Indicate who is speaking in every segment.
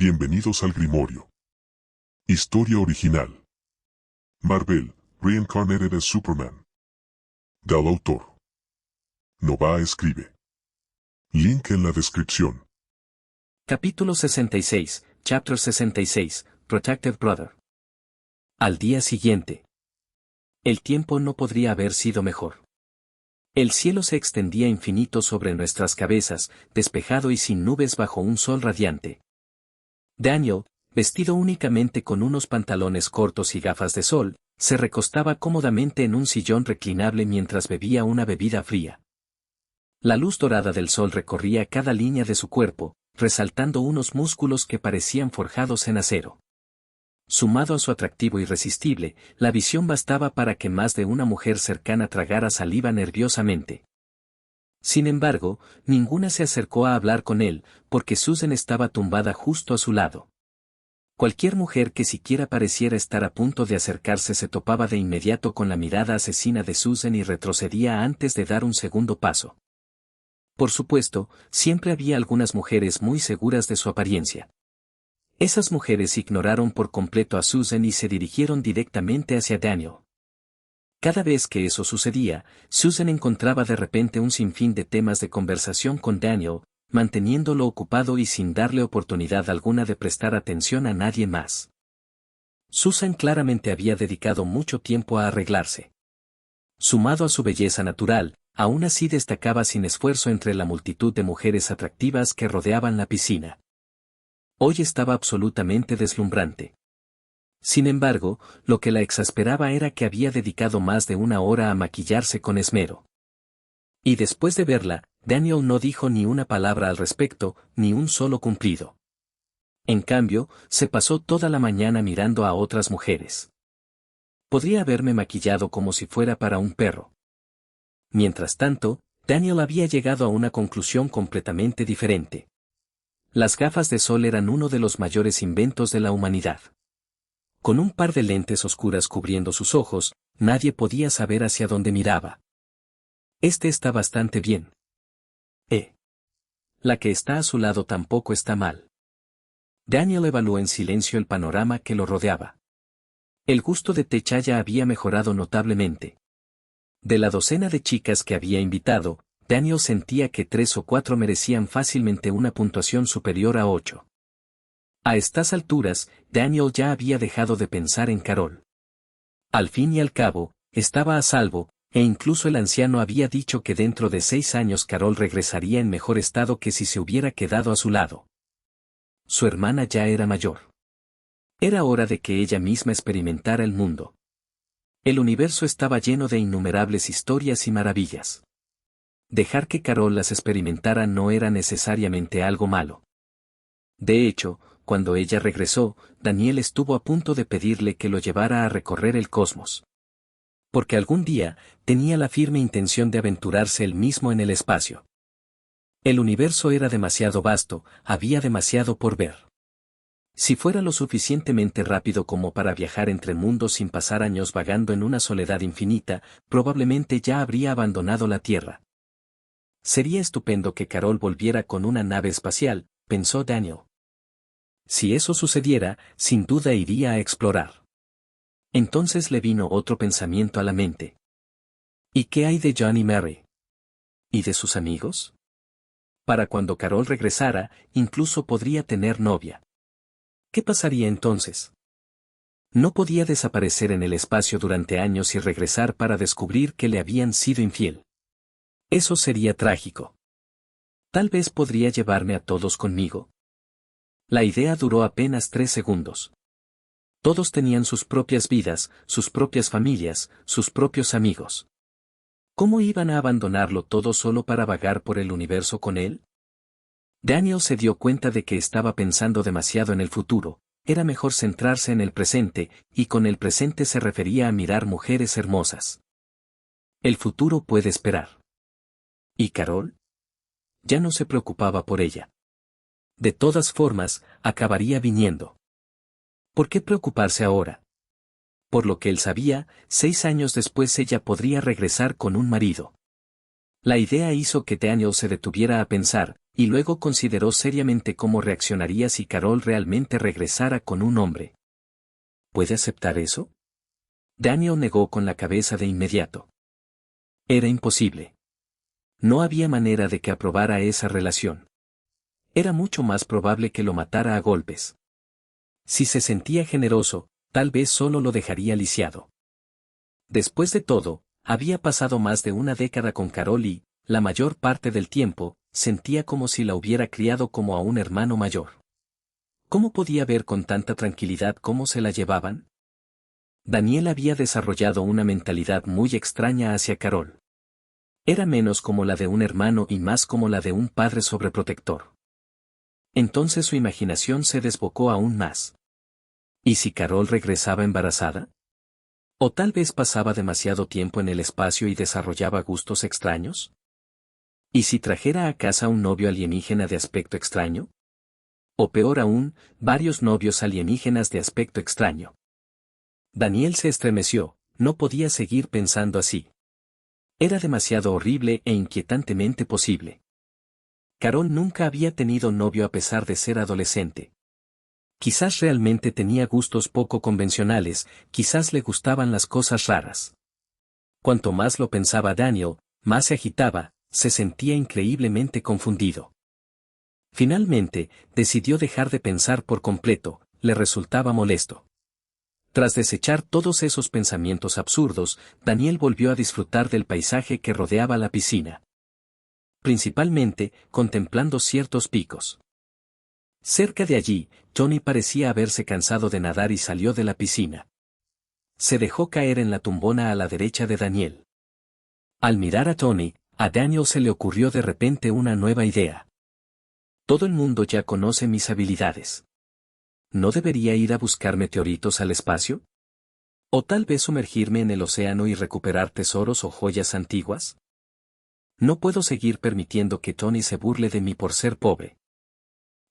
Speaker 1: Bienvenidos al Grimorio. Historia original. Marvel, Reincarnated as Superman. Del autor. Nova escribe. Link en la descripción.
Speaker 2: Capítulo 66, Chapter 66, Protective Brother. Al día siguiente. El tiempo no podría haber sido mejor. El cielo se extendía infinito sobre nuestras cabezas, despejado y sin nubes bajo un sol radiante. Daniel, vestido únicamente con unos pantalones cortos y gafas de sol, se recostaba cómodamente en un sillón reclinable mientras bebía una bebida fría. La luz dorada del sol recorría cada línea de su cuerpo, resaltando unos músculos que parecían forjados en acero. Sumado a su atractivo irresistible, la visión bastaba para que más de una mujer cercana tragara saliva nerviosamente. Sin embargo, ninguna se acercó a hablar con él, porque Susan estaba tumbada justo a su lado. Cualquier mujer que siquiera pareciera estar a punto de acercarse se topaba de inmediato con la mirada asesina de Susan y retrocedía antes de dar un segundo paso. Por supuesto, siempre había algunas mujeres muy seguras de su apariencia. Esas mujeres ignoraron por completo a Susan y se dirigieron directamente hacia Daniel. Cada vez que eso sucedía, Susan encontraba de repente un sinfín de temas de conversación con Daniel, manteniéndolo ocupado y sin darle oportunidad alguna de prestar atención a nadie más. Susan claramente había dedicado mucho tiempo a arreglarse. Sumado a su belleza natural, aún así destacaba sin esfuerzo entre la multitud de mujeres atractivas que rodeaban la piscina. Hoy estaba absolutamente deslumbrante. Sin embargo, lo que la exasperaba era que había dedicado más de una hora a maquillarse con esmero. Y después de verla, Daniel no dijo ni una palabra al respecto, ni un solo cumplido. En cambio, se pasó toda la mañana mirando a otras mujeres. Podría haberme maquillado como si fuera para un perro. Mientras tanto, Daniel había llegado a una conclusión completamente diferente. Las gafas de sol eran uno de los mayores inventos de la humanidad. Con un par de lentes oscuras cubriendo sus ojos, nadie podía saber hacia dónde miraba. Este está bastante bien. La que está a su lado tampoco está mal. Daniel evaluó en silencio el panorama que lo rodeaba. El gusto de Techaya había mejorado notablemente. De la docena de chicas que había invitado, Daniel sentía que 3 o 4 merecían fácilmente una puntuación superior a 8. A estas alturas, Daniel ya había dejado de pensar en Carol. Al fin y al cabo, estaba a salvo, e incluso el anciano había dicho que dentro de 6 años Carol regresaría en mejor estado que si se hubiera quedado a su lado. Su hermana ya era mayor. Era hora de que ella misma experimentara el mundo. El universo estaba lleno de innumerables historias y maravillas. Dejar que Carol las experimentara no era necesariamente algo malo. De hecho, cuando ella regresó, Daniel estuvo a punto de pedirle que lo llevara a recorrer el cosmos. Porque algún día, tenía la firme intención de aventurarse él mismo en el espacio. El universo era demasiado vasto, había demasiado por ver. Si fuera lo suficientemente rápido como para viajar entre mundos sin pasar años vagando en una soledad infinita, probablemente ya habría abandonado la Tierra. Sería estupendo que Carol volviera con una nave espacial, pensó Daniel. Si eso sucediera, sin duda iría a explorar. Entonces le vino otro pensamiento a la mente. ¿Y qué hay de John y Mary? ¿Y de sus amigos? Para cuando Carol regresara, incluso podría tener novia. ¿Qué pasaría entonces? No podía desaparecer en el espacio durante años y regresar para descubrir que le habían sido infiel. Eso sería trágico. Tal vez podría llevarme a todos conmigo. La idea duró apenas 3 segundos. Todos tenían sus propias vidas, sus propias familias, sus propios amigos. ¿Cómo iban a abandonarlo todo solo para vagar por el universo con él? Daniel se dio cuenta de que estaba pensando demasiado en el futuro, era mejor centrarse en el presente, y con el presente se refería a mirar mujeres hermosas. El futuro puede esperar. ¿Y Carol? Ya no se preocupaba por ella. De todas formas, acabaría viniendo. ¿Por qué preocuparse ahora? Por lo que él sabía, 6 años después ella podría regresar con un marido. La idea hizo que Daniel se detuviera a pensar, y luego consideró seriamente cómo reaccionaría si Carol realmente regresara con un hombre. ¿Puede aceptar eso? Daniel negó con la cabeza de inmediato. Era imposible. No había manera de que aprobara esa relación. Era mucho más probable que lo matara a golpes. Si se sentía generoso, tal vez solo lo dejaría lisiado. Después de todo, había pasado más de una década con Carol y, la mayor parte del tiempo, sentía como si la hubiera criado como a un hermano mayor. ¿Cómo podía ver con tanta tranquilidad cómo se la llevaban? Daniel había desarrollado una mentalidad muy extraña hacia Carol. Era menos como la de un hermano y más como la de un padre sobreprotector. Entonces su imaginación se desbocó aún más. ¿Y si Carol regresaba embarazada? ¿O tal vez pasaba demasiado tiempo en el espacio y desarrollaba gustos extraños? ¿Y si trajera a casa un novio alienígena de aspecto extraño? O peor aún, varios novios alienígenas de aspecto extraño. Daniel se estremeció, no podía seguir pensando así. Era demasiado horrible e inquietantemente posible. Carol nunca había tenido novio a pesar de ser adolescente. Quizás realmente tenía gustos poco convencionales, quizás le gustaban las cosas raras. Cuanto más lo pensaba Daniel, más se agitaba, se sentía increíblemente confundido. Finalmente, decidió dejar de pensar por completo, le resultaba molesto. Tras desechar todos esos pensamientos absurdos, Daniel volvió a disfrutar del paisaje que rodeaba la piscina. Principalmente, contemplando ciertos picos. Cerca de allí, Tony parecía haberse cansado de nadar y salió de la piscina. Se dejó caer en la tumbona a la derecha de Daniel. Al mirar a Tony, a Daniel se le ocurrió de repente una nueva idea. Todo el mundo ya conoce mis habilidades. ¿No debería ir a buscar meteoritos al espacio? ¿O tal vez sumergirme en el océano y recuperar tesoros o joyas antiguas? No puedo seguir permitiendo que Tony se burle de mí por ser pobre.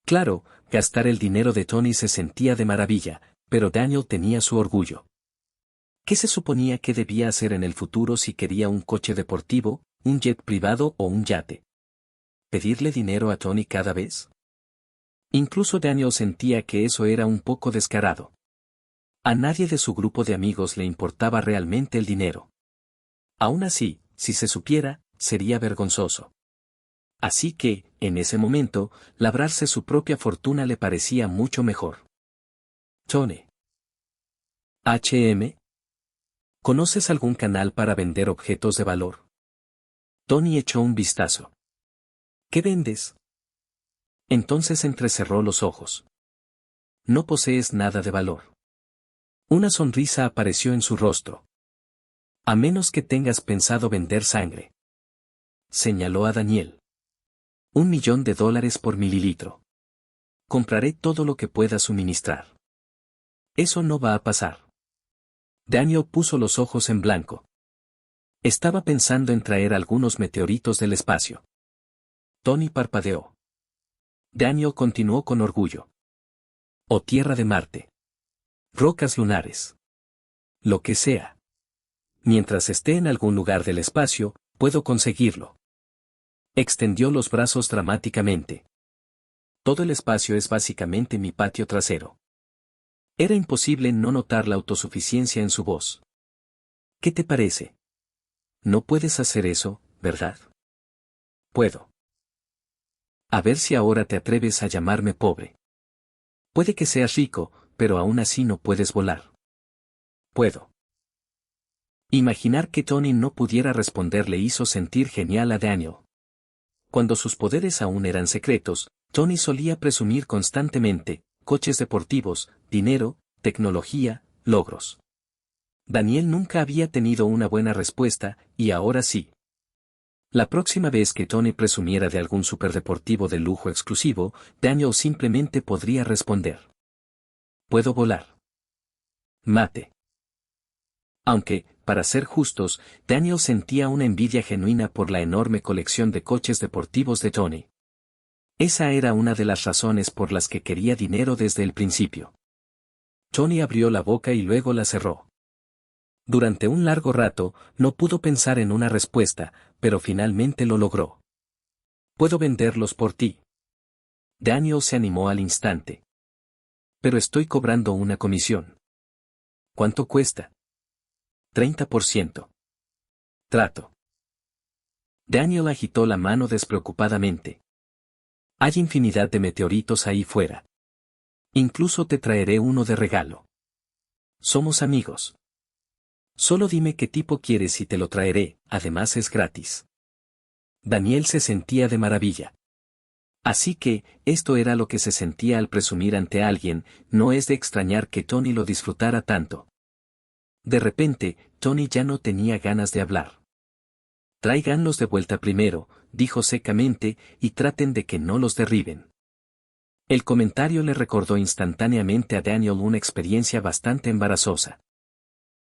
Speaker 2: Claro, gastar el dinero de Tony se sentía de maravilla, pero Daniel tenía su orgullo. ¿Qué se suponía que debía hacer en el futuro si quería un coche deportivo, un jet privado o un yate? ¿Pedirle dinero a Tony cada vez? Incluso Daniel sentía que eso era un poco descarado. A nadie de su grupo de amigos le importaba realmente el dinero. Aún así, si se supiera, sería vergonzoso. Así que, en ese momento, labrarse su propia fortuna le parecía mucho mejor. Tony. HM. ¿Conoces algún canal para vender objetos de valor? Tony echó un vistazo. ¿Qué vendes? Entonces entrecerró los ojos. No posees nada de valor. Una sonrisa apareció en su rostro. A menos que tengas pensado vender sangre. Señaló a Daniel. $1.000.000 por mililitro. Compraré todo lo que pueda suministrar. Eso no va a pasar. Daniel puso los ojos en blanco. Estaba pensando en traer algunos meteoritos del espacio. Tony parpadeó. Daniel continuó con orgullo. O tierra de Marte. Rocas lunares. Lo que sea. Mientras esté en algún lugar del espacio, puedo conseguirlo. Extendió los brazos dramáticamente. Todo el espacio es básicamente mi patio trasero. Era imposible no notar la autosuficiencia en su voz. ¿Qué te parece? No puedes hacer eso, ¿verdad? Puedo. A ver si ahora te atreves a llamarme pobre. Puede que seas rico, pero aún así no puedes volar. Puedo. Imaginar que Tony no pudiera responder le hizo sentir genial a Daniel. Cuando sus poderes aún eran secretos, Tony solía presumir constantemente, coches deportivos, dinero, tecnología, logros. Daniel nunca había tenido una buena respuesta, y ahora sí. La próxima vez que Tony presumiera de algún superdeportivo de lujo exclusivo, Daniel simplemente podría responder. Puedo volar. Mate. Aunque, para ser justos, Daniel sentía una envidia genuina por la enorme colección de coches deportivos de Tony. Esa era una de las razones por las que quería dinero desde el principio. Tony abrió la boca y luego la cerró. Durante un largo rato, no pudo pensar en una respuesta, pero finalmente lo logró. Puedo venderlos por ti. Daniel se animó al instante. Pero estoy cobrando una comisión. ¿Cuánto cuesta? 30%. Trato. Daniel agitó la mano despreocupadamente. Hay infinidad de meteoritos ahí fuera. Incluso te traeré uno de regalo. Somos amigos. Solo dime qué tipo quieres y te lo traeré, además es gratis. Daniel se sentía de maravilla. Así que, esto era lo que se sentía al presumir ante alguien, no es de extrañar que Tony lo disfrutara tanto. De repente, Tony ya no tenía ganas de hablar. Tráiganlos de vuelta primero, dijo secamente, y traten de que no los derriben. El comentario le recordó instantáneamente a Daniel una experiencia bastante embarazosa.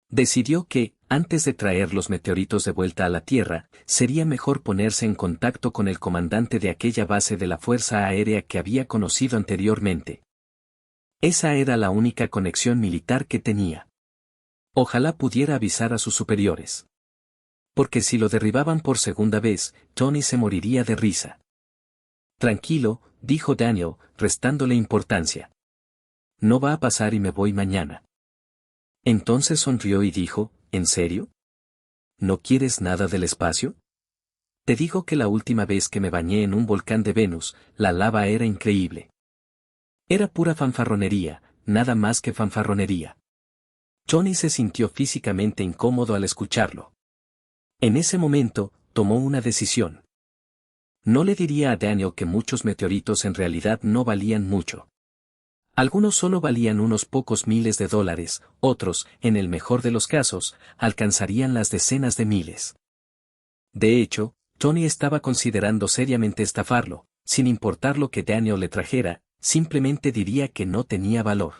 Speaker 2: Decidió que, antes de traer los meteoritos de vuelta a la Tierra, sería mejor ponerse en contacto con el comandante de aquella base de la Fuerza Aérea que había conocido anteriormente. Esa era la única conexión militar que tenía. Ojalá pudiera avisar a sus superiores. Porque si lo derribaban por segunda vez, Tony se moriría de risa. Tranquilo, dijo Daniel, restándole importancia. No va a pasar y me voy mañana. Entonces sonrió y dijo, ¿en serio? ¿No quieres nada del espacio? Te digo que la última vez que me bañé en un volcán de Venus, la lava era increíble. Era pura fanfarronería, nada más que fanfarronería. Tony se sintió físicamente incómodo al escucharlo. En ese momento, tomó una decisión. No le diría a Daniel que muchos meteoritos en realidad no valían mucho. Algunos solo valían unos pocos miles de dólares, otros, en el mejor de los casos, alcanzarían las decenas de miles. De hecho, Tony estaba considerando seriamente estafarlo, sin importar lo que Daniel le trajera, simplemente diría que no tenía valor.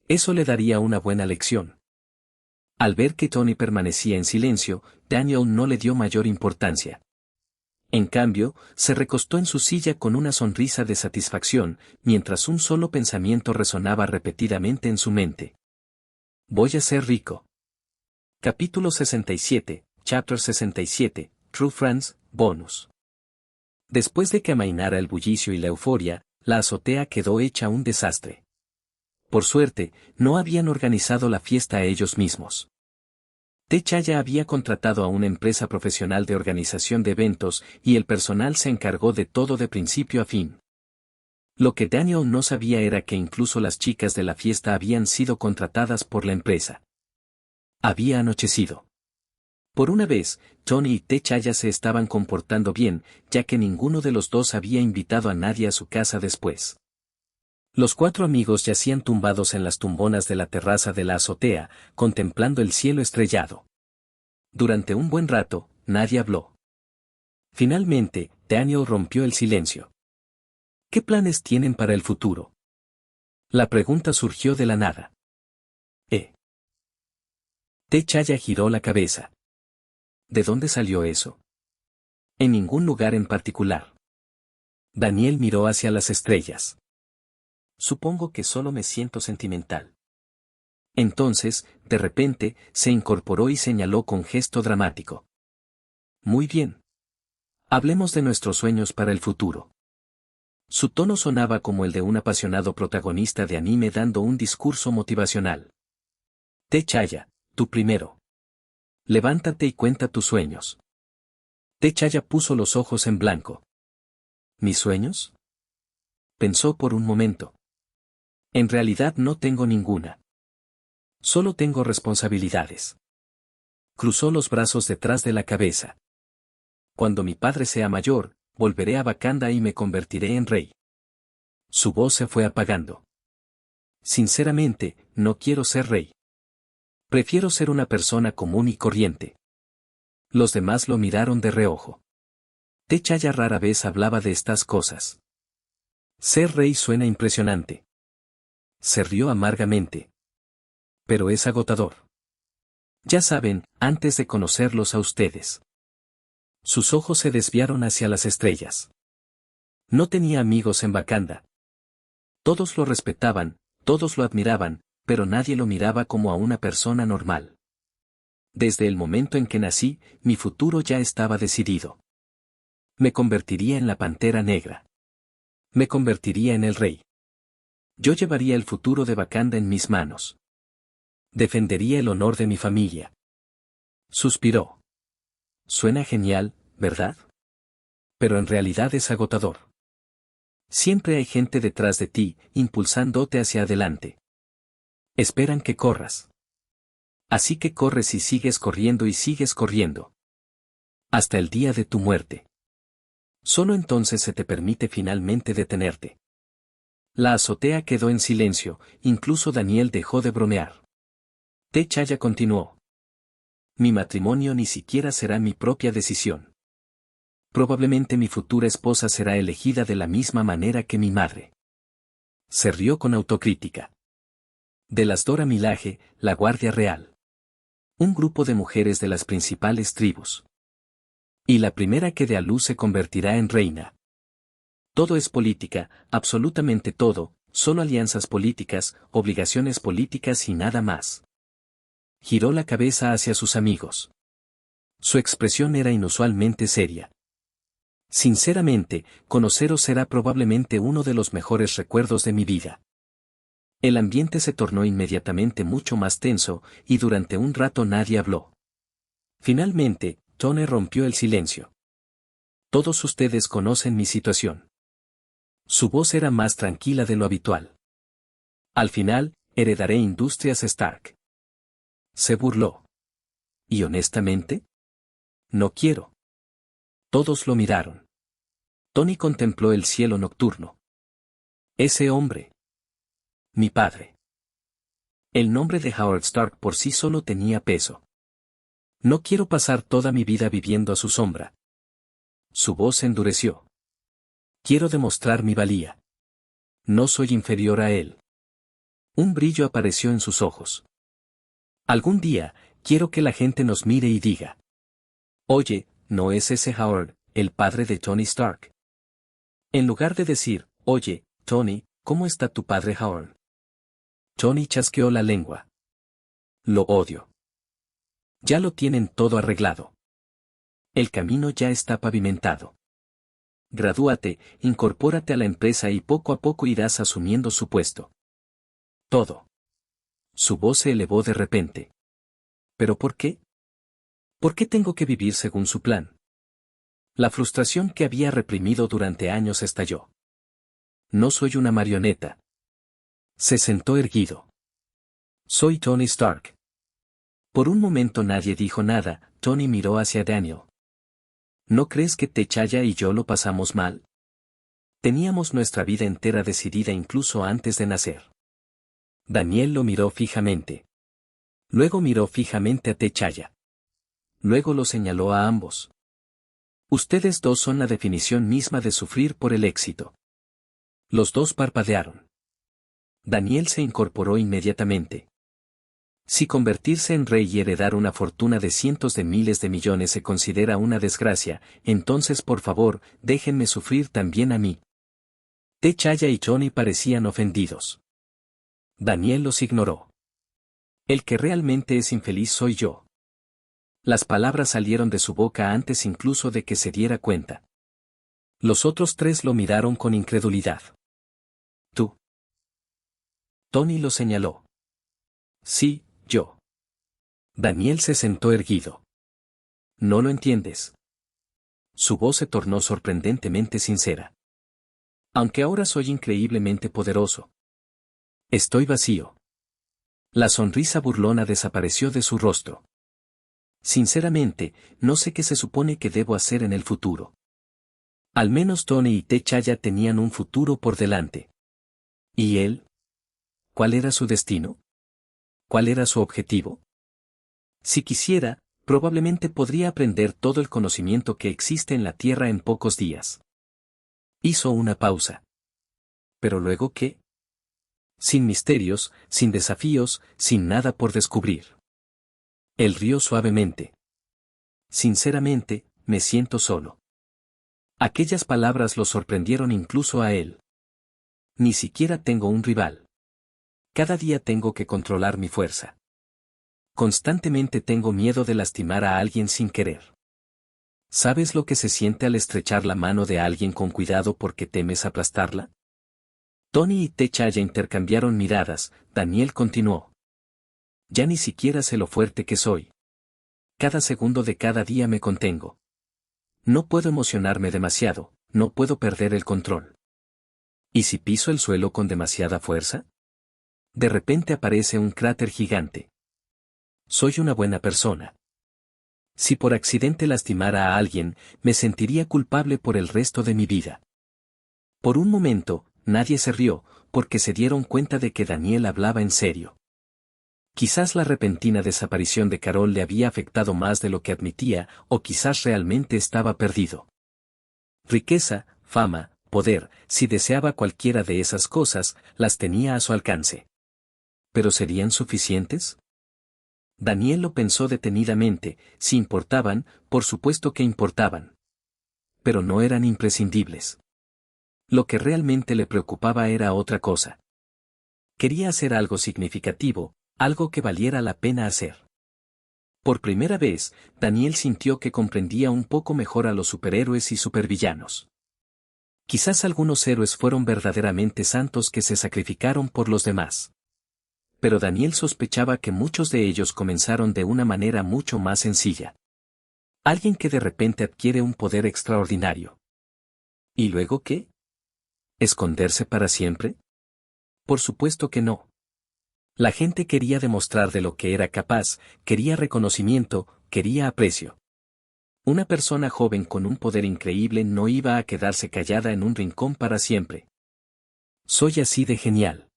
Speaker 2: Eso le daría una buena lección. Al ver que Tony permanecía en silencio, Daniel no le dio mayor importancia. En cambio, se recostó en su silla con una sonrisa de satisfacción, mientras un solo pensamiento resonaba repetidamente en su mente. Voy a ser rico. Capítulo 67, Chapter 67, True Friends, Bonus. Después de que amainara el bullicio y la euforia, la azotea quedó hecha un desastre. Por suerte, no habían organizado la fiesta ellos mismos. Techaya había contratado a una empresa profesional de organización de eventos y el personal se encargó de todo de principio a fin. Lo que Daniel no sabía era que incluso las chicas de la fiesta habían sido contratadas por la empresa. Había anochecido. Por una vez, Tony y Techaya se estaban comportando bien, ya que ninguno de los dos había invitado a nadie a su casa después. Los cuatro amigos yacían tumbados en las tumbonas de la terraza de la azotea, contemplando el cielo estrellado. Durante un buen rato, nadie habló. Finalmente, Daniel rompió el silencio. ¿Qué planes tienen para el futuro? La pregunta surgió de la nada. Techaya giró la cabeza. ¿De dónde salió eso? En ningún lugar en particular. Daniel miró hacia las estrellas. Supongo que solo me siento sentimental. Entonces, de repente, se incorporó y señaló con gesto dramático. Muy bien. Hablemos de nuestros sueños para el futuro. Su tono sonaba como el de un apasionado protagonista de anime dando un discurso motivacional. Techaya, tú primero. Levántate y cuenta tus sueños. Techaya puso los ojos en blanco. ¿Mis sueños? Pensó por un momento. En realidad no tengo ninguna. Solo tengo responsabilidades. Cruzó los brazos detrás de la cabeza. Cuando mi padre sea mayor, volveré a Wakanda y me convertiré en rey. Su voz se fue apagando. Sinceramente, no quiero ser rey. Prefiero ser una persona común y corriente. Los demás lo miraron de reojo. Techaya rara vez hablaba de estas cosas. Ser rey suena impresionante. Se rió amargamente. Pero es agotador. Ya saben, antes de conocerlos a ustedes. Sus ojos se desviaron hacia las estrellas. No tenía amigos en Wakanda. Todos lo respetaban, todos lo admiraban, pero nadie lo miraba como a una persona normal. Desde el momento en que nací, mi futuro ya estaba decidido. Me convertiría en la Pantera Negra. Me convertiría en el rey. Yo llevaría el futuro de Wakanda en mis manos. Defendería el honor de mi familia. Suspiró. Suena genial, ¿verdad? Pero en realidad es agotador. Siempre hay gente detrás de ti, impulsándote hacia adelante. Esperan que corras. Así que corres y sigues corriendo y sigues corriendo. Hasta el día de tu muerte. Solo entonces se te permite finalmente detenerte. La azotea quedó en silencio, incluso Daniel dejó de bromear. T'Challa continuó. Mi matrimonio ni siquiera será mi propia decisión. Probablemente mi futura esposa será elegida de la misma manera que mi madre. Se rió con autocrítica. De las Dora Milaje, la Guardia Real. Un grupo de mujeres de las principales tribus. Y la primera que dé a luz se convertirá en reina. Todo es política, absolutamente todo, solo alianzas políticas, obligaciones políticas y nada más. Giró la cabeza hacia sus amigos. Su expresión era inusualmente seria. Sinceramente, conoceros será probablemente uno de los mejores recuerdos de mi vida. El ambiente se tornó inmediatamente mucho más tenso, y durante un rato nadie habló. Finalmente, Tony rompió el silencio. Todos ustedes conocen mi situación. Su voz era más tranquila de lo habitual. Al final, heredaré Industrias Stark. Se burló. ¿Y honestamente? No quiero. Todos lo miraron. Tony contempló el cielo nocturno. Ese hombre. Mi padre. El nombre de Howard Stark por sí solo tenía peso. No quiero pasar toda mi vida viviendo a su sombra. Su voz se endureció. Quiero demostrar mi valía. No soy inferior a él. Un brillo apareció en sus ojos. Algún día, quiero que la gente nos mire y diga. Oye, ¿no es ese Howard, el padre de Tony Stark? En lugar de decir, oye, Tony, ¿cómo está tu padre Howard? Tony chasqueó la lengua. Lo odio. Ya lo tienen todo arreglado. El camino ya está pavimentado. Gradúate, incorpórate a la empresa y poco a poco irás asumiendo su puesto. Todo. Su voz se elevó de repente. ¿Pero por qué? ¿Por qué tengo que vivir según su plan? La frustración que había reprimido durante años estalló. No soy una marioneta. Se sentó erguido. Soy Tony Stark. Por un momento nadie dijo nada. Tony miró hacia Daniel. ¿No crees que T'Challa y yo lo pasamos mal? Teníamos nuestra vida entera decidida incluso antes de nacer. Daniel lo miró fijamente. Luego miró fijamente a T'Challa. Luego lo señaló a ambos. Ustedes dos son la definición misma de sufrir por el éxito. Los dos parpadearon. Daniel se incorporó inmediatamente. Si convertirse en rey y heredar una fortuna de cientos de miles de millones se considera una desgracia, entonces por favor, déjenme sufrir también a mí. T'Challa y Tony parecían ofendidos. Daniel los ignoró. El que realmente es infeliz soy yo. Las palabras salieron de su boca antes incluso de que se diera cuenta. Los otros tres lo miraron con incredulidad. ¿Tú? Tony lo señaló. Sí, yo. Daniel se sentó erguido. ¿No lo entiendes? Su voz se tornó sorprendentemente sincera. Aunque ahora soy increíblemente poderoso. Estoy vacío. La sonrisa burlona desapareció de su rostro. Sinceramente, no sé qué se supone que debo hacer en el futuro. Al menos Tony y T'Challa tenían un futuro por delante. ¿Y él? ¿Cuál era su destino? ¿Cuál era su objetivo? Si quisiera, probablemente podría aprender todo el conocimiento que existe en la Tierra en pocos días. Hizo una pausa. ¿Pero luego qué? Sin misterios, sin desafíos, sin nada por descubrir. Él rió suavemente. Sinceramente, me siento solo. Aquellas palabras lo sorprendieron incluso a él. Ni siquiera tengo un rival. Cada día tengo que controlar mi fuerza. Constantemente tengo miedo de lastimar a alguien sin querer. ¿Sabes lo que se siente al estrechar la mano de alguien con cuidado porque temes aplastarla? Tony y Techaya intercambiaron miradas. Daniel continuó. Ya ni siquiera sé lo fuerte que soy. Cada segundo de cada día me contengo. No puedo emocionarme demasiado, no puedo perder el control. ¿Y si piso el suelo con demasiada fuerza? De repente aparece un cráter gigante. Soy una buena persona. Si por accidente lastimara a alguien, me sentiría culpable por el resto de mi vida. Por un momento, nadie se rió, porque se dieron cuenta de que Daniel hablaba en serio. Quizás la repentina desaparición de Carol le había afectado más de lo que admitía, o quizás realmente estaba perdido. Riqueza, fama, poder, si deseaba cualquiera de esas cosas, las tenía a su alcance. ¿Pero serían suficientes? Daniel lo pensó detenidamente. Si importaban, por supuesto que importaban. Pero no eran imprescindibles. Lo que realmente le preocupaba era otra cosa. Quería hacer algo significativo, algo que valiera la pena hacer. Por primera vez, Daniel sintió que comprendía un poco mejor a los superhéroes y supervillanos. Quizás algunos héroes fueron verdaderamente santos que se sacrificaron por los demás. Pero Daniel sospechaba que muchos de ellos comenzaron de una manera mucho más sencilla. Alguien que de repente adquiere un poder extraordinario. ¿Y luego qué? ¿Esconderse para siempre? Por supuesto que no. La gente quería demostrar de lo que era capaz, quería reconocimiento, quería aprecio. Una persona joven con un poder increíble no iba a quedarse callada en un rincón para siempre. Soy así de genial.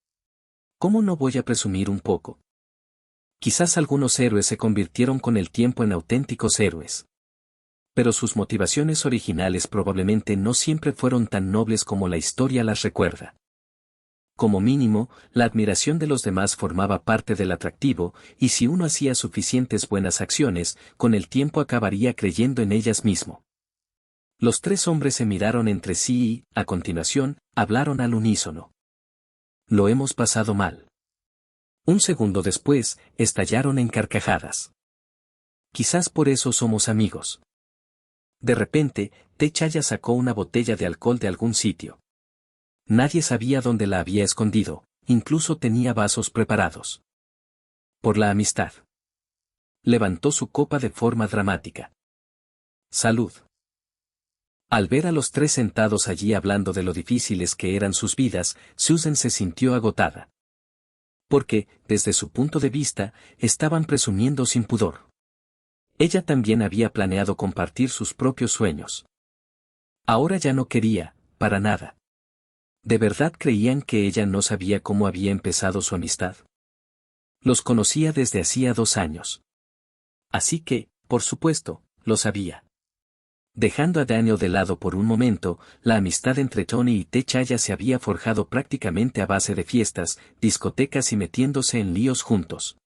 Speaker 2: ¿Cómo no voy a presumir un poco? Quizás algunos héroes se convirtieron con el tiempo en auténticos héroes. Pero sus motivaciones originales probablemente no siempre fueron tan nobles como la historia las recuerda. Como mínimo, la admiración de los demás formaba parte del atractivo, y si uno hacía suficientes buenas acciones, con el tiempo acabaría creyendo en ellas mismo. Los tres hombres se miraron entre sí y, a continuación, hablaron al unísono. Lo hemos pasado mal. Un segundo después, estallaron en carcajadas. Quizás por eso somos amigos. De repente, Techaya sacó una botella de alcohol de algún sitio. Nadie sabía dónde la había escondido, incluso tenía vasos preparados. Por la amistad. Levantó su copa de forma dramática. Salud. Al ver a los tres sentados allí hablando de lo difíciles que eran sus vidas, Susan se sintió agotada. Porque, desde su punto de vista, estaban presumiendo sin pudor. Ella también había planeado compartir sus propios sueños. Ahora ya no quería, para nada. ¿De verdad creían que ella no sabía cómo había empezado su amistad? Los conocía desde hacía 2 años. Así que, por supuesto, lo sabía. Dejando a Daniel de lado por un momento, la amistad entre Tony y Techaya se había forjado prácticamente a base de fiestas, discotecas y metiéndose en líos juntos.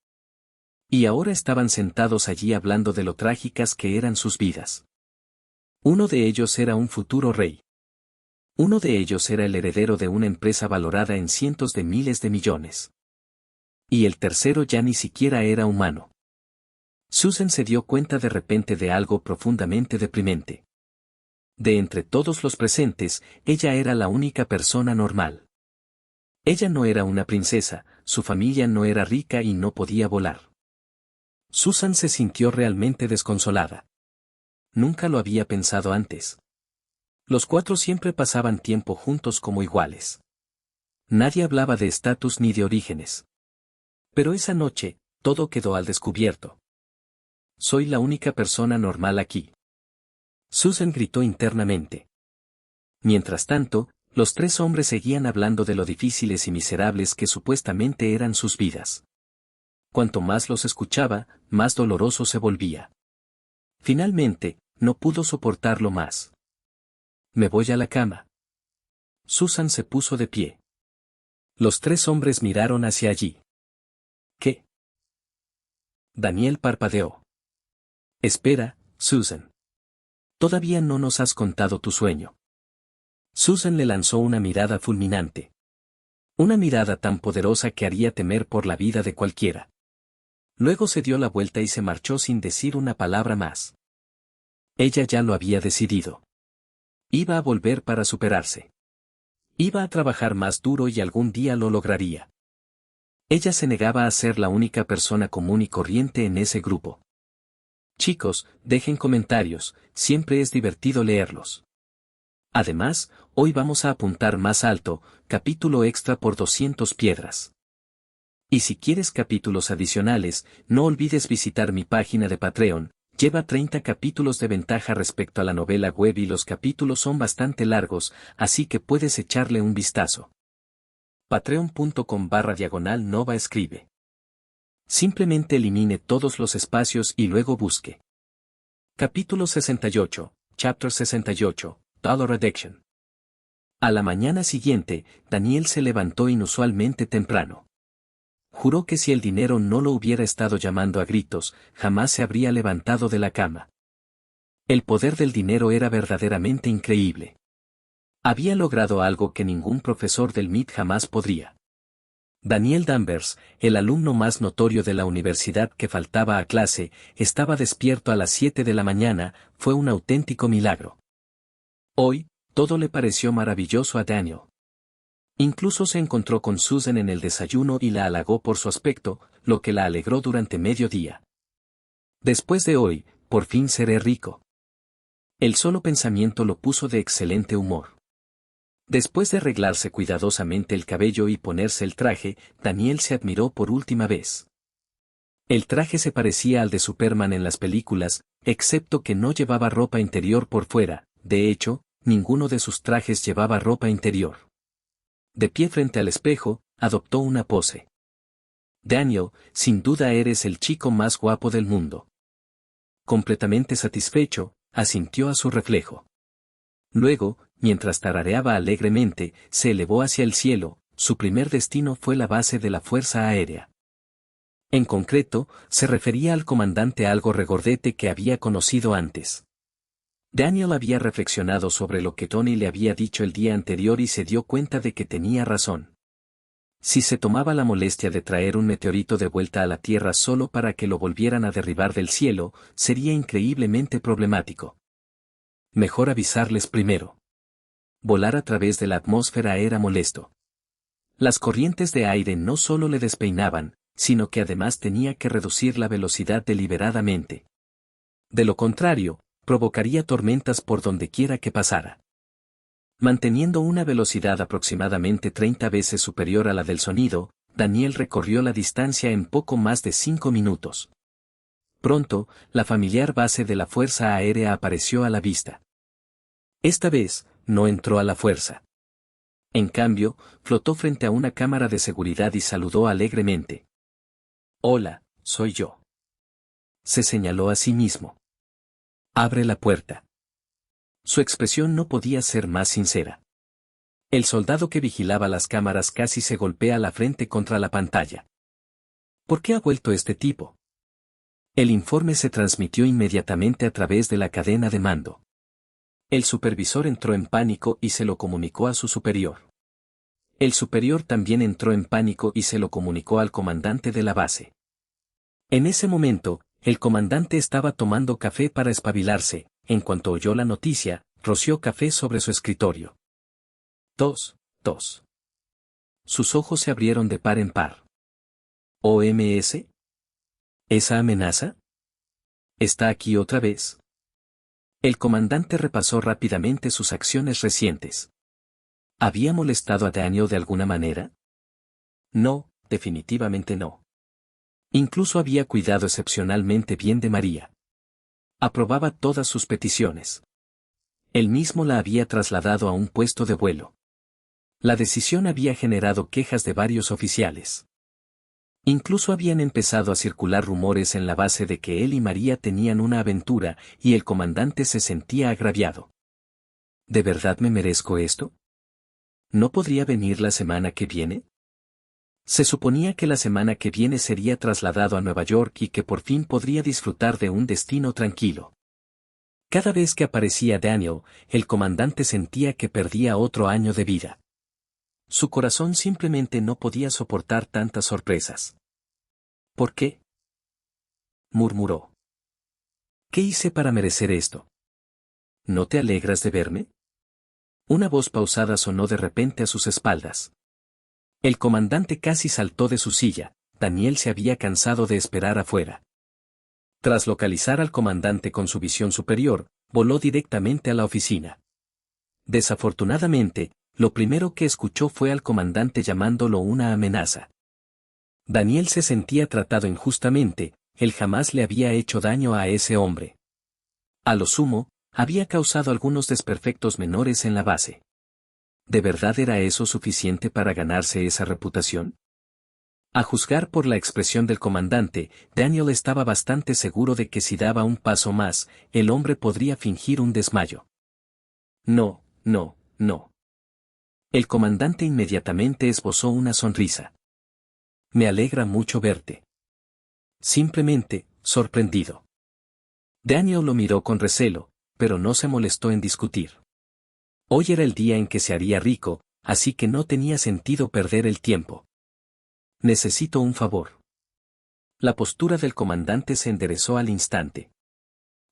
Speaker 2: Y ahora estaban sentados allí hablando de lo trágicas que eran sus vidas. Uno de ellos era un futuro rey. Uno de ellos era el heredero de una empresa valorada en cientos de miles de millones. Y el tercero ya ni siquiera era humano. Susan se dio cuenta de repente de algo profundamente deprimente. De entre todos los presentes, ella era la única persona normal. Ella no era una princesa, su familia no era rica y no podía volar. Susan se sintió realmente desconsolada. Nunca lo había pensado antes. Los cuatro siempre pasaban tiempo juntos como iguales. Nadie hablaba de estatus ni de orígenes. Pero esa noche, todo quedó al descubierto. Soy la única persona normal aquí. Susan gritó internamente. Mientras tanto, los tres hombres seguían hablando de lo difíciles y miserables que supuestamente eran sus vidas. Cuanto más los escuchaba, más doloroso se volvía. Finalmente, no pudo soportarlo más. Me voy a la cama. Susan se puso de pie. Los tres hombres miraron hacia allí. ¿Qué? Daniel parpadeó. Espera, Susan. Todavía no nos has contado tu sueño. Susan le lanzó una mirada fulminante. Una mirada tan poderosa que haría temer por la vida de cualquiera. Luego se dio la vuelta y se marchó sin decir una palabra más. Ella ya lo había decidido. Iba a volver para superarse. Iba a trabajar más duro y algún día lo lograría. Ella se negaba a ser la única persona común y corriente en ese grupo. Chicos, dejen comentarios, siempre es divertido leerlos. Además, hoy vamos a apuntar más alto, capítulo extra por 200 piedras. Y si quieres capítulos adicionales, no olvides visitar mi página de Patreon, lleva 30 capítulos de ventaja respecto a la novela web y los capítulos son bastante largos, así que puedes echarle un vistazo. Patreon.com/Nova escribe. Simplemente elimine todos los espacios y luego busque. Capítulo 68, Chapter 68, Dollar Addiction. A la mañana siguiente, Daniel se levantó inusualmente temprano. Juró que si el dinero no lo hubiera estado llamando a gritos, jamás se habría levantado de la cama. El poder del dinero era verdaderamente increíble. Había logrado algo que ningún profesor del MIT jamás podría. Daniel Danvers, el alumno más notorio de la universidad que faltaba a clase, estaba despierto a las 7 de la mañana, fue un auténtico milagro. Hoy, todo le pareció maravilloso a Daniel. Incluso se encontró con Susan en el desayuno y la halagó por su aspecto, lo que la alegró durante medio día. Después de hoy, por fin seré rico. El solo pensamiento lo puso de excelente humor. Después de arreglarse cuidadosamente el cabello y ponerse el traje, Daniel se admiró por última vez. El traje se parecía al de Superman en las películas, excepto que no llevaba ropa interior por fuera, de hecho, ninguno de sus trajes llevaba ropa interior. De pie frente al espejo, adoptó una pose. Daniel, sin duda eres el chico más guapo del mundo. Completamente satisfecho, asintió a su reflejo. Luego, mientras tarareaba alegremente, se elevó hacia el cielo, su primer destino fue la base de la Fuerza Aérea. En concreto, se refería al comandante algo regordete que había conocido antes. Daniel había reflexionado sobre lo que Tony le había dicho el día anterior y se dio cuenta de que tenía razón. Si se tomaba la molestia de traer un meteorito de vuelta a la Tierra solo para que lo volvieran a derribar del cielo, sería increíblemente problemático. Mejor avisarles primero. Volar a través de la atmósfera era molesto. Las corrientes de aire no solo le despeinaban, sino que además tenía que reducir la velocidad deliberadamente. De lo contrario, provocaría tormentas por donde quiera que pasara. Manteniendo una velocidad aproximadamente 30 veces superior a la del sonido, Daniel recorrió la distancia en poco más de 5 minutos. Pronto, la familiar base de la Fuerza Aérea apareció a la vista. Esta vez, no entró a la fuerza. En cambio, flotó frente a una cámara de seguridad y saludó alegremente. «Hola, soy yo». Se señaló a sí mismo. «Abre la puerta». Su expresión no podía ser más sincera. El soldado que vigilaba las cámaras casi se golpea la frente contra la pantalla. ¿Por qué ha vuelto este tipo? El informe se transmitió inmediatamente a través de la cadena de mando. El supervisor entró en pánico y se lo comunicó a su superior. El superior también entró en pánico y se lo comunicó al comandante de la base. En ese momento, el comandante estaba tomando café para espabilarse. En cuanto oyó la noticia, roció café sobre su escritorio. Tos. Sus ojos se abrieron de par en par. ¿OMS? ¿Esa amenaza? ¿Está aquí otra vez? El comandante repasó rápidamente sus acciones recientes. ¿Había molestado a Daniel de alguna manera? No, definitivamente no. Incluso había cuidado excepcionalmente bien de María. Aprobaba todas sus peticiones. Él mismo la había trasladado a un puesto de vuelo. La decisión había generado quejas de varios oficiales. Incluso habían empezado a circular rumores en la base de que él y María tenían una aventura, y el comandante se sentía agraviado. ¿De verdad me merezco esto? ¿No podría venir la semana que viene? Se suponía que la semana que viene sería trasladado a Nueva York y que por fin podría disfrutar de un destino tranquilo. Cada vez que aparecía Daniel, el comandante sentía que perdía otro año de vida. Su corazón simplemente no podía soportar tantas sorpresas. ¿Por qué? murmuró. ¿Qué hice para merecer esto? ¿No te alegras de verme? Una voz pausada sonó de repente a sus espaldas. El comandante casi saltó de su silla. Daniel se había cansado de esperar afuera. Tras localizar al comandante con su visión superior, voló directamente a la oficina. Desafortunadamente, lo primero que escuchó fue al comandante llamándolo una amenaza. Daniel se sentía tratado injustamente, él jamás le había hecho daño a ese hombre. A lo sumo, había causado algunos desperfectos menores en la base. ¿De verdad era eso suficiente para ganarse esa reputación? A juzgar por la expresión del comandante, Daniel estaba bastante seguro de que si daba un paso más, el hombre podría fingir un desmayo. No, no, no. El comandante inmediatamente esbozó una sonrisa. Me alegra mucho verte. Simplemente, sorprendido. Daniel lo miró con recelo, pero no se molestó en discutir. Hoy era el día en que se haría rico, así que no tenía sentido perder el tiempo. Necesito un favor. La postura del comandante se enderezó al instante.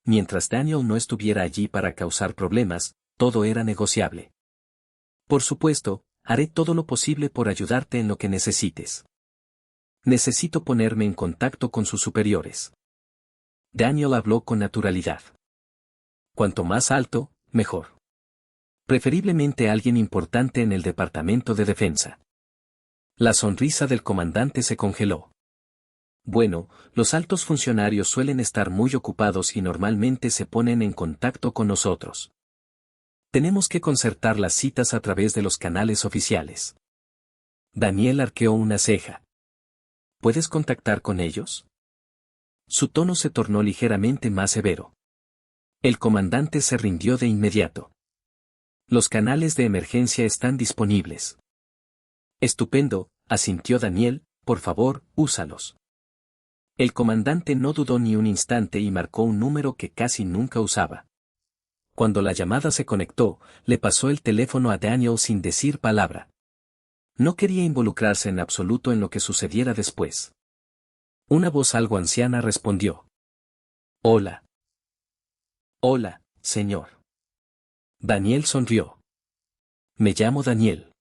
Speaker 2: Mientras Daniel no estuviera allí para causar problemas, todo era negociable. Por supuesto, haré todo lo posible por ayudarte en lo que necesites. Necesito ponerme en contacto con sus superiores. Daniel habló con naturalidad. Cuanto más alto, mejor. Preferiblemente alguien importante en el Departamento de Defensa. La sonrisa del comandante se congeló. Bueno, los altos funcionarios suelen estar muy ocupados y normalmente se ponen en contacto con nosotros. Tenemos que concertar las citas a través de los canales oficiales. Daniel arqueó una ceja. ¿Puedes contactar con ellos? Su tono se tornó ligeramente más severo. El comandante se rindió de inmediato. Los canales de emergencia están disponibles. Estupendo, asintió Daniel, por favor, úsalos. El comandante no dudó ni un instante y marcó un número que casi nunca usaba. Cuando la llamada se conectó, le pasó el teléfono a Daniel sin decir palabra. No quería involucrarse en absoluto en lo que sucediera después. Una voz algo anciana respondió. Hola. Hola, señor. Daniel sonrió. Me llamo Daniel.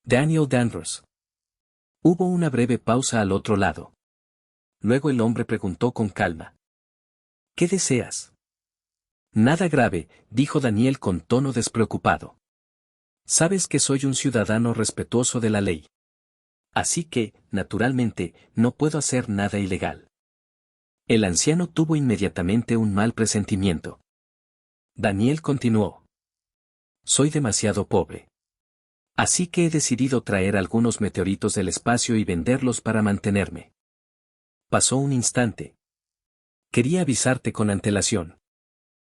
Speaker 2: Daniel Danvers. Hubo una breve pausa al otro lado. Luego el hombre preguntó con calma. ¿Qué deseas? Nada grave, dijo Daniel con tono despreocupado. Sabes que soy un ciudadano respetuoso de la ley. Así que, naturalmente, no puedo hacer nada ilegal. El anciano tuvo inmediatamente un mal presentimiento. Daniel continuó. Soy demasiado pobre. Así que he decidido traer algunos meteoritos del espacio y venderlos para mantenerme. Pasó un instante. Quería avisarte con antelación.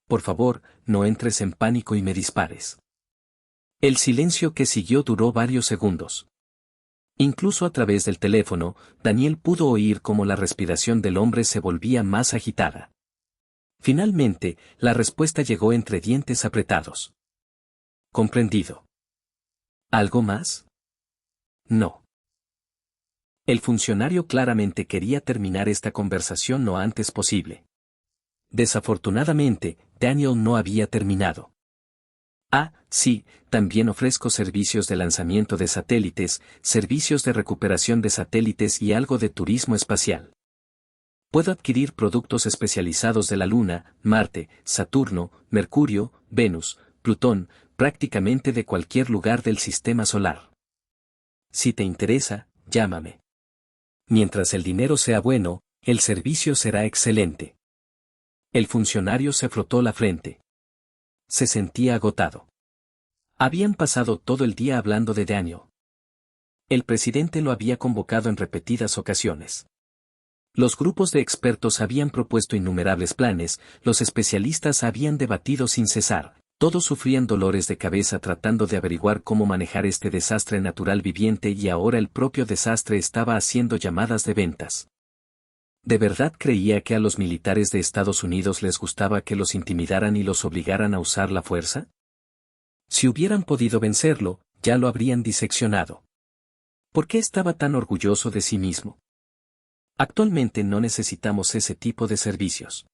Speaker 2: Por favor, no entres en pánico y me dispares. El silencio que siguió duró varios segundos. Incluso a través del teléfono, Daniel pudo oír cómo la respiración del hombre se volvía más agitada. Finalmente, la respuesta llegó entre dientes apretados. Comprendido. ¿Algo más? No. El funcionario claramente quería terminar esta conversación lo antes posible. Desafortunadamente, Daniel no había terminado. Ah, sí, también ofrezco servicios de lanzamiento de satélites, servicios de recuperación de satélites y algo de turismo espacial. Puedo adquirir productos especializados de la Luna, Marte, Saturno, Mercurio, Venus, Plutón, prácticamente de cualquier lugar del sistema solar. Si te interesa, llámame. Mientras el dinero sea bueno, el servicio será excelente. El funcionario se frotó la frente. Se sentía agotado. Habían pasado todo el día hablando de Daniel. El presidente lo había convocado en repetidas ocasiones. Los grupos de expertos habían propuesto innumerables planes, los especialistas habían debatido sin cesar, todos sufrían dolores de cabeza tratando de averiguar cómo manejar este desastre natural viviente y ahora el propio desastre estaba haciendo llamadas de ventas. ¿De verdad creía que a los militares de Estados Unidos les gustaba que los intimidaran y los obligaran a usar la fuerza? Si hubieran podido vencerlo, ya lo habrían diseccionado. ¿Por qué estaba tan orgulloso de sí mismo? Actualmente no necesitamos ese tipo de servicios.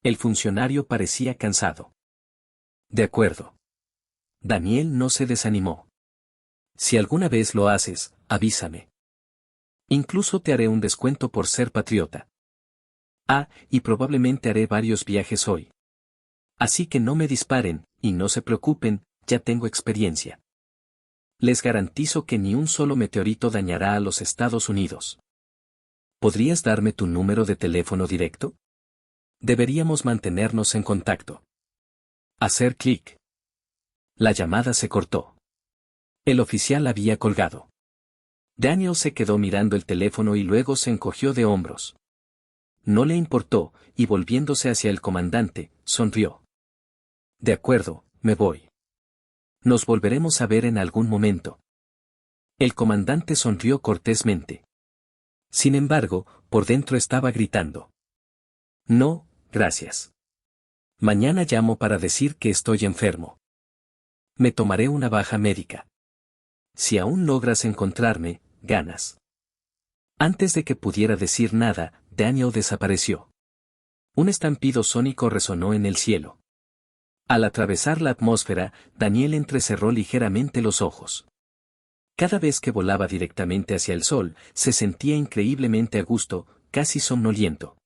Speaker 2: El funcionario parecía cansado. De acuerdo. Daniel no se desanimó. Si alguna vez lo haces, avísame. Incluso te haré un descuento por ser patriota. Y probablemente haré varios viajes hoy. Así que no me disparen, y no se preocupen, ya tengo experiencia. Les garantizo que ni un solo meteorito dañará a los Estados Unidos. ¿Podrías darme tu número de teléfono directo? Deberíamos mantenernos en contacto. Hacer clic. La llamada se cortó. El oficial había colgado. Daniel se quedó mirando el teléfono y luego se encogió de hombros. No le importó, y volviéndose hacia el comandante, sonrió. De acuerdo, me voy. Nos volveremos a ver en algún momento. El comandante sonrió cortésmente. Sin embargo, por dentro estaba gritando. No, gracias. Mañana llamo para decir que estoy enfermo. Me tomaré una baja médica. Si aún logras encontrarme, ganas. Antes de que pudiera decir nada, Daniel desapareció. Un estampido sónico resonó en el cielo. Al atravesar la atmósfera, Daniel entrecerró ligeramente los ojos. Cada vez que volaba directamente hacia el sol, se sentía increíblemente a gusto, casi somnoliento.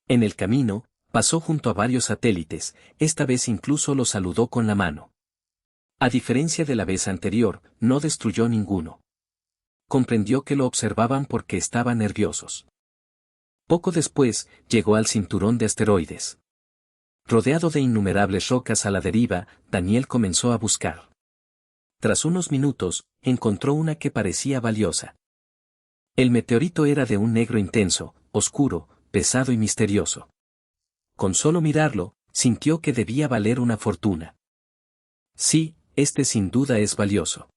Speaker 2: En el camino, pasó junto a varios satélites, esta vez incluso los saludó con la mano. A diferencia de la vez anterior, no destruyó ninguno. Comprendió que lo observaban porque estaban nerviosos. Poco después, llegó al cinturón de asteroides. Rodeado de innumerables rocas a la deriva, Daniel comenzó a buscar. Tras unos minutos, encontró una que parecía valiosa. El meteorito era de un negro intenso, oscuro, pesado y misterioso. Con solo mirarlo, sintió que debía valer una fortuna. Sí, este sin duda es valioso.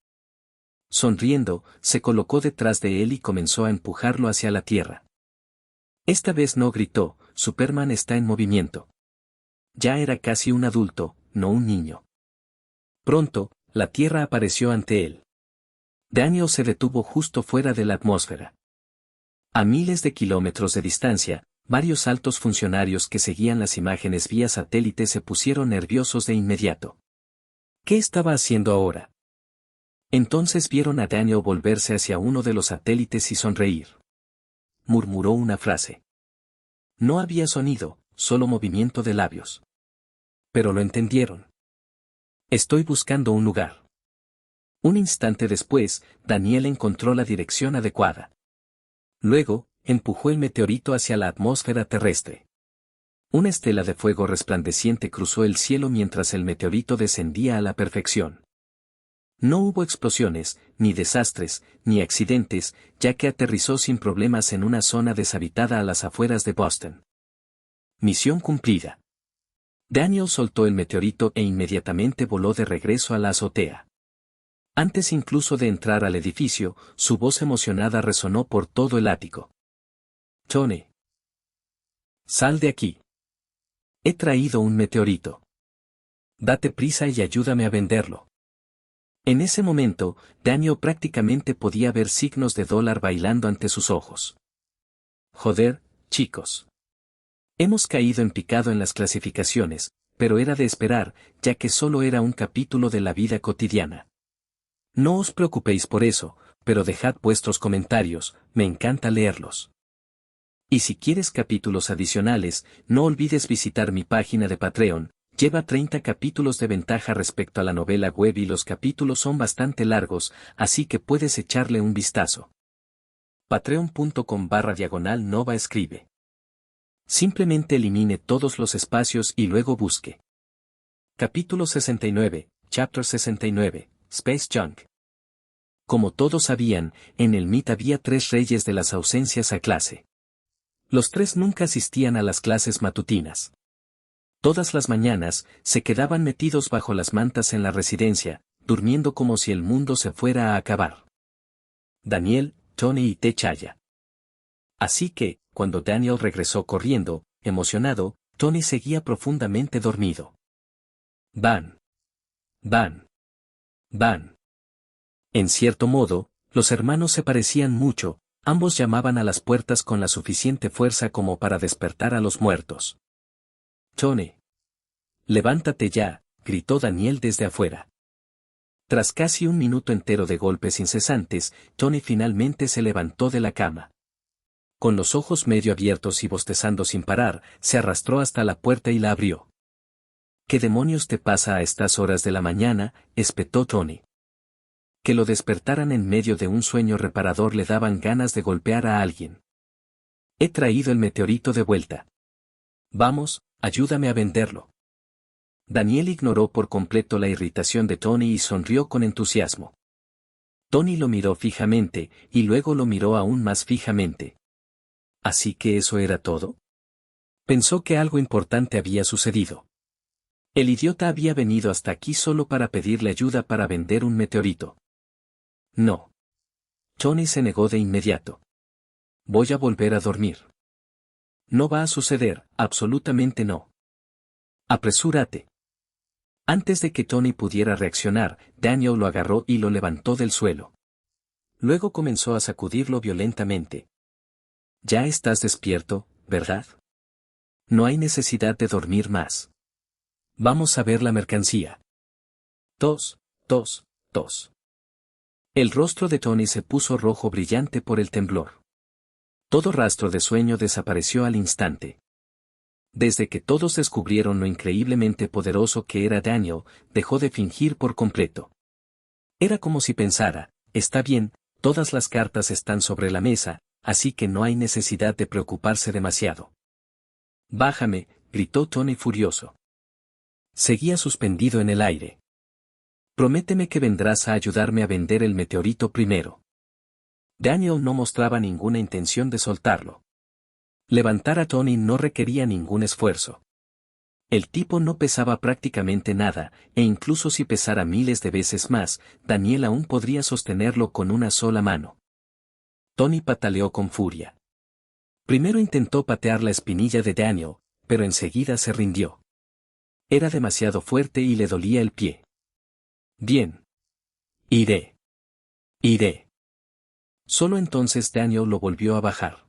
Speaker 2: Sonriendo, se colocó detrás de él y comenzó a empujarlo hacia la Tierra. Esta vez no gritó, Superman está en movimiento. Ya era casi un adulto, no un niño. Pronto, la Tierra apareció ante él. Daniel se detuvo justo fuera de la atmósfera. A miles de kilómetros de distancia, varios altos funcionarios que seguían las imágenes vía satélite se pusieron nerviosos de inmediato. ¿Qué estaba haciendo ahora? Entonces vieron a Daniel volverse hacia uno de los satélites y sonreír. Murmuró una frase. No había sonido, solo movimiento de labios. Pero lo entendieron. Estoy buscando un lugar. Un instante después, Daniel encontró la dirección adecuada. Luego, empujó el meteorito hacia la atmósfera terrestre. Una estela de fuego resplandeciente cruzó el cielo mientras el meteorito descendía a la perfección. No hubo explosiones, ni desastres, ni accidentes, ya que aterrizó sin problemas en una zona deshabitada a las afueras de Boston. Misión cumplida. Daniel soltó el meteorito e inmediatamente voló de regreso a la azotea. Antes incluso de entrar al edificio, su voz emocionada resonó por todo el ático. Tony. Sal de aquí. He traído un meteorito. Date prisa y ayúdame a venderlo. En ese momento, Daniel prácticamente podía ver signos de dólar bailando ante sus ojos. Joder, chicos. Hemos caído en picado en las clasificaciones, pero era de esperar, ya que solo era un capítulo de la vida cotidiana. No os preocupéis por eso, pero dejad vuestros comentarios, me encanta leerlos. Y si quieres capítulos adicionales, no olvides visitar mi página de Patreon, lleva 30 capítulos de ventaja respecto a la novela web y los capítulos son bastante largos, así que puedes echarle un vistazo. Patreon.com/Nova escribe. Simplemente elimine todos los espacios y luego busque. Capítulo 69, Chapter 69, Space Junk. Como todos sabían, en el MIT había 3 reyes de las ausencias a clase. Los 3 nunca asistían a las clases matutinas. Todas las mañanas, se quedaban metidos bajo las mantas en la residencia, durmiendo como si el mundo se fuera a acabar. Daniel, Tony y Techaya. Así que, cuando Daniel regresó corriendo, emocionado, Tony seguía profundamente dormido. Van. Van. Van. En cierto modo, los hermanos se parecían mucho, Ambos llamaban a las puertas con la suficiente fuerza como para despertar a los muertos. «Tony. Levántate ya», gritó Daniel desde afuera. Tras casi un minuto entero de golpes incesantes, Tony finalmente se levantó de la cama. Con los ojos medio abiertos y bostezando sin parar, se arrastró hasta la puerta y la abrió. «¿Qué demonios te pasa a estas horas de la mañana?», espetó Tony. Que lo despertaran en medio de un sueño reparador le daban ganas de golpear a alguien. «He traído el meteorito de vuelta. Vamos, ayúdame a venderlo». Daniel ignoró por completo la irritación de Tony y sonrió con entusiasmo. Tony lo miró fijamente, y luego lo miró aún más fijamente. ¿Así que eso era todo? Pensó que algo importante había sucedido. El idiota había venido hasta aquí solo para pedirle ayuda para vender un meteorito. No. Tony se negó de inmediato. «Voy a volver a dormir». «No va a suceder, absolutamente no. Apresúrate». Antes de que Tony pudiera reaccionar, Daniel lo agarró y lo levantó del suelo. Luego comenzó a sacudirlo violentamente. «Ya estás despierto, ¿verdad? No hay necesidad de dormir más. Vamos a ver la mercancía». Tos, tos, tos. El rostro de Tony se puso rojo brillante por el temblor. Todo rastro de sueño desapareció al instante. Desde que todos descubrieron lo increíblemente poderoso que era Daniel, dejó de fingir por completo. Era como si pensara: «Está bien, todas las cartas están sobre la mesa, así que no hay necesidad de preocuparse demasiado». «Bájame», gritó Tony furioso. Seguía suspendido en el aire. «Prométeme que vendrás a ayudarme a vender el meteorito primero». Daniel no mostraba ninguna intención de soltarlo. Levantar a Tony no requería ningún esfuerzo. El tipo no pesaba prácticamente nada, e incluso si pesara miles de veces más, Daniel aún podría sostenerlo con una sola mano. Tony pataleó con furia. Primero intentó patear la espinilla de Daniel, pero enseguida se rindió. Era demasiado fuerte y le dolía el pie. «Bien. Iré. Iré». Solo entonces Daniel lo volvió a bajar.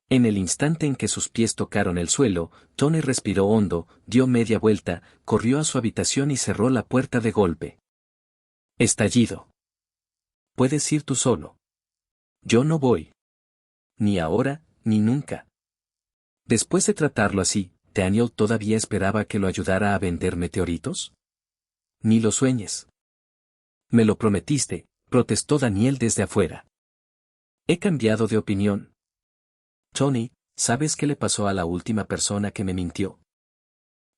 Speaker 2: En el instante en que sus pies tocaron el suelo, Tony respiró hondo, dio media vuelta, corrió a su habitación y cerró la puerta de golpe. «Estallido. Puedes ir tú solo. Yo no voy. Ni ahora, ni nunca». Después de tratarlo así, ¿Daniel todavía esperaba que lo ayudara a vender meteoritos? «Ni lo sueñes». «Me lo prometiste», protestó Daniel desde afuera. «He cambiado de opinión». «Tony, ¿sabes qué le pasó a la última persona que me mintió?»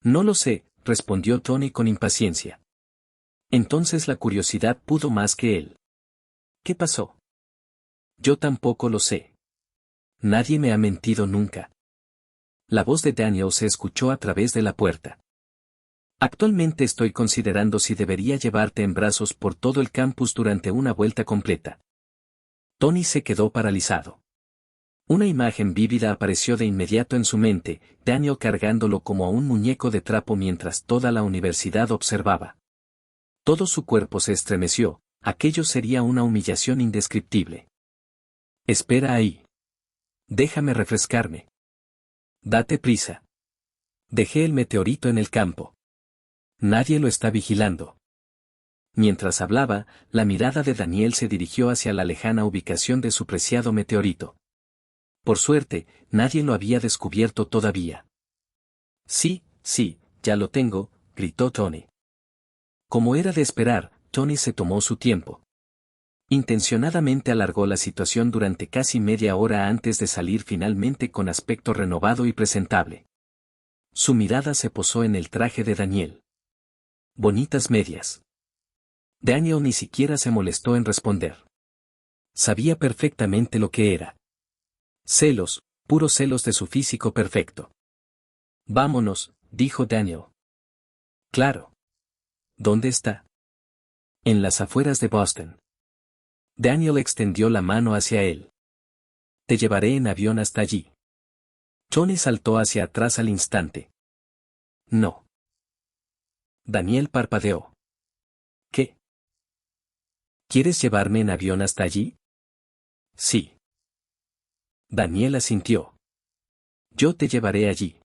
Speaker 2: «No lo sé», respondió Tony con impaciencia. Entonces la curiosidad pudo más que él. «¿Qué pasó?» «Yo tampoco lo sé. Nadie me ha mentido nunca». La voz de Daniel se escuchó a través de la puerta. «Actualmente estoy considerando si debería llevarte en brazos por todo el campus durante una vuelta completa». Tony se quedó paralizado. Una imagen vívida apareció de inmediato en su mente, Daniel cargándolo como a un muñeco de trapo mientras toda la universidad observaba. Todo su cuerpo se estremeció, aquello sería una humillación indescriptible. «Espera ahí. Déjame refrescarme». «Date prisa. Dejé el meteorito en el campo. Nadie lo está vigilando». Mientras hablaba, la mirada de Daniel se dirigió hacia la lejana ubicación de su preciado meteorito. Por suerte, nadie lo había descubierto todavía. «Sí, sí, ya lo tengo», gritó Tony. Como era de esperar, Tony se tomó su tiempo. Intencionadamente alargó la situación durante casi media hora antes de salir finalmente con aspecto renovado y presentable. Su mirada se posó en el traje de Daniel. Bonitas medias. Daniel ni siquiera se molestó en responder. Sabía perfectamente lo que era. Celos, puros celos de su físico perfecto. «Vámonos», dijo Daniel. «Claro. ¿Dónde está?» «En las afueras de Boston». Daniel extendió la mano hacia él. «Te llevaré en avión hasta allí». Tony saltó hacia atrás al instante. «No». Daniel parpadeó. «¿Qué? ¿Quieres llevarme en avión hasta allí?» «Sí». Daniel asintió. Yo te llevaré allí.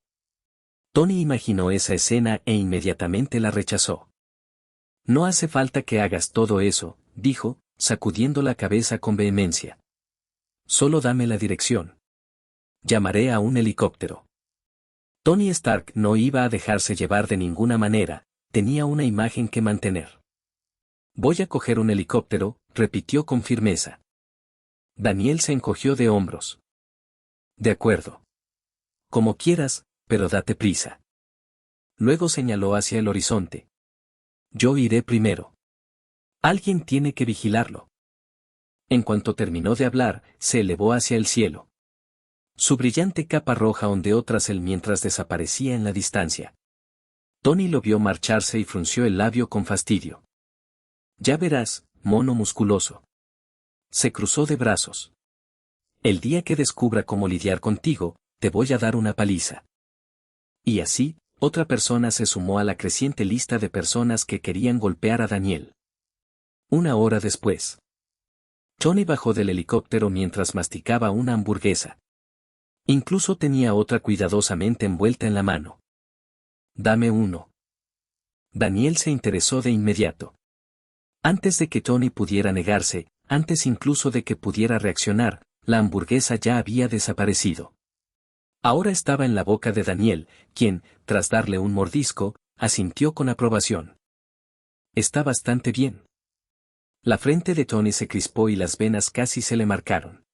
Speaker 2: Tony imaginó esa escena e inmediatamente la rechazó. No hace falta que hagas todo eso, dijo, sacudiendo la cabeza con vehemencia. Solo dame la dirección. Llamaré a un helicóptero. Tony Stark no iba a dejarse llevar de ninguna manera, tenía una imagen que mantener. Voy a coger un helicóptero, repitió con firmeza. Daniel se encogió de hombros. De acuerdo. Como quieras, pero date prisa. Luego señaló hacia el horizonte. Yo iré primero. Alguien tiene que vigilarlo. En cuanto terminó de hablar, se elevó hacia el cielo. Su brillante capa roja ondeó tras él mientras desaparecía en la distancia. Tony lo vio marcharse y frunció el labio con fastidio. Ya verás, mono musculoso. Se cruzó de brazos. El día que descubra cómo lidiar contigo, te voy a dar una paliza. Y así, otra persona se sumó a la creciente lista de personas que querían golpear a Daniel. Una hora después. Tony bajó del helicóptero mientras masticaba una hamburguesa. Incluso tenía otra cuidadosamente envuelta en la mano. Dame uno. Daniel se interesó de inmediato. Antes de que Tony pudiera negarse, antes incluso de que pudiera reaccionar, la hamburguesa ya había desaparecido. Ahora estaba en la boca de Daniel, quien, tras darle un mordisco, asintió con aprobación. Está bastante bien. La frente de Tony se crispó y las venas casi se le marcaron.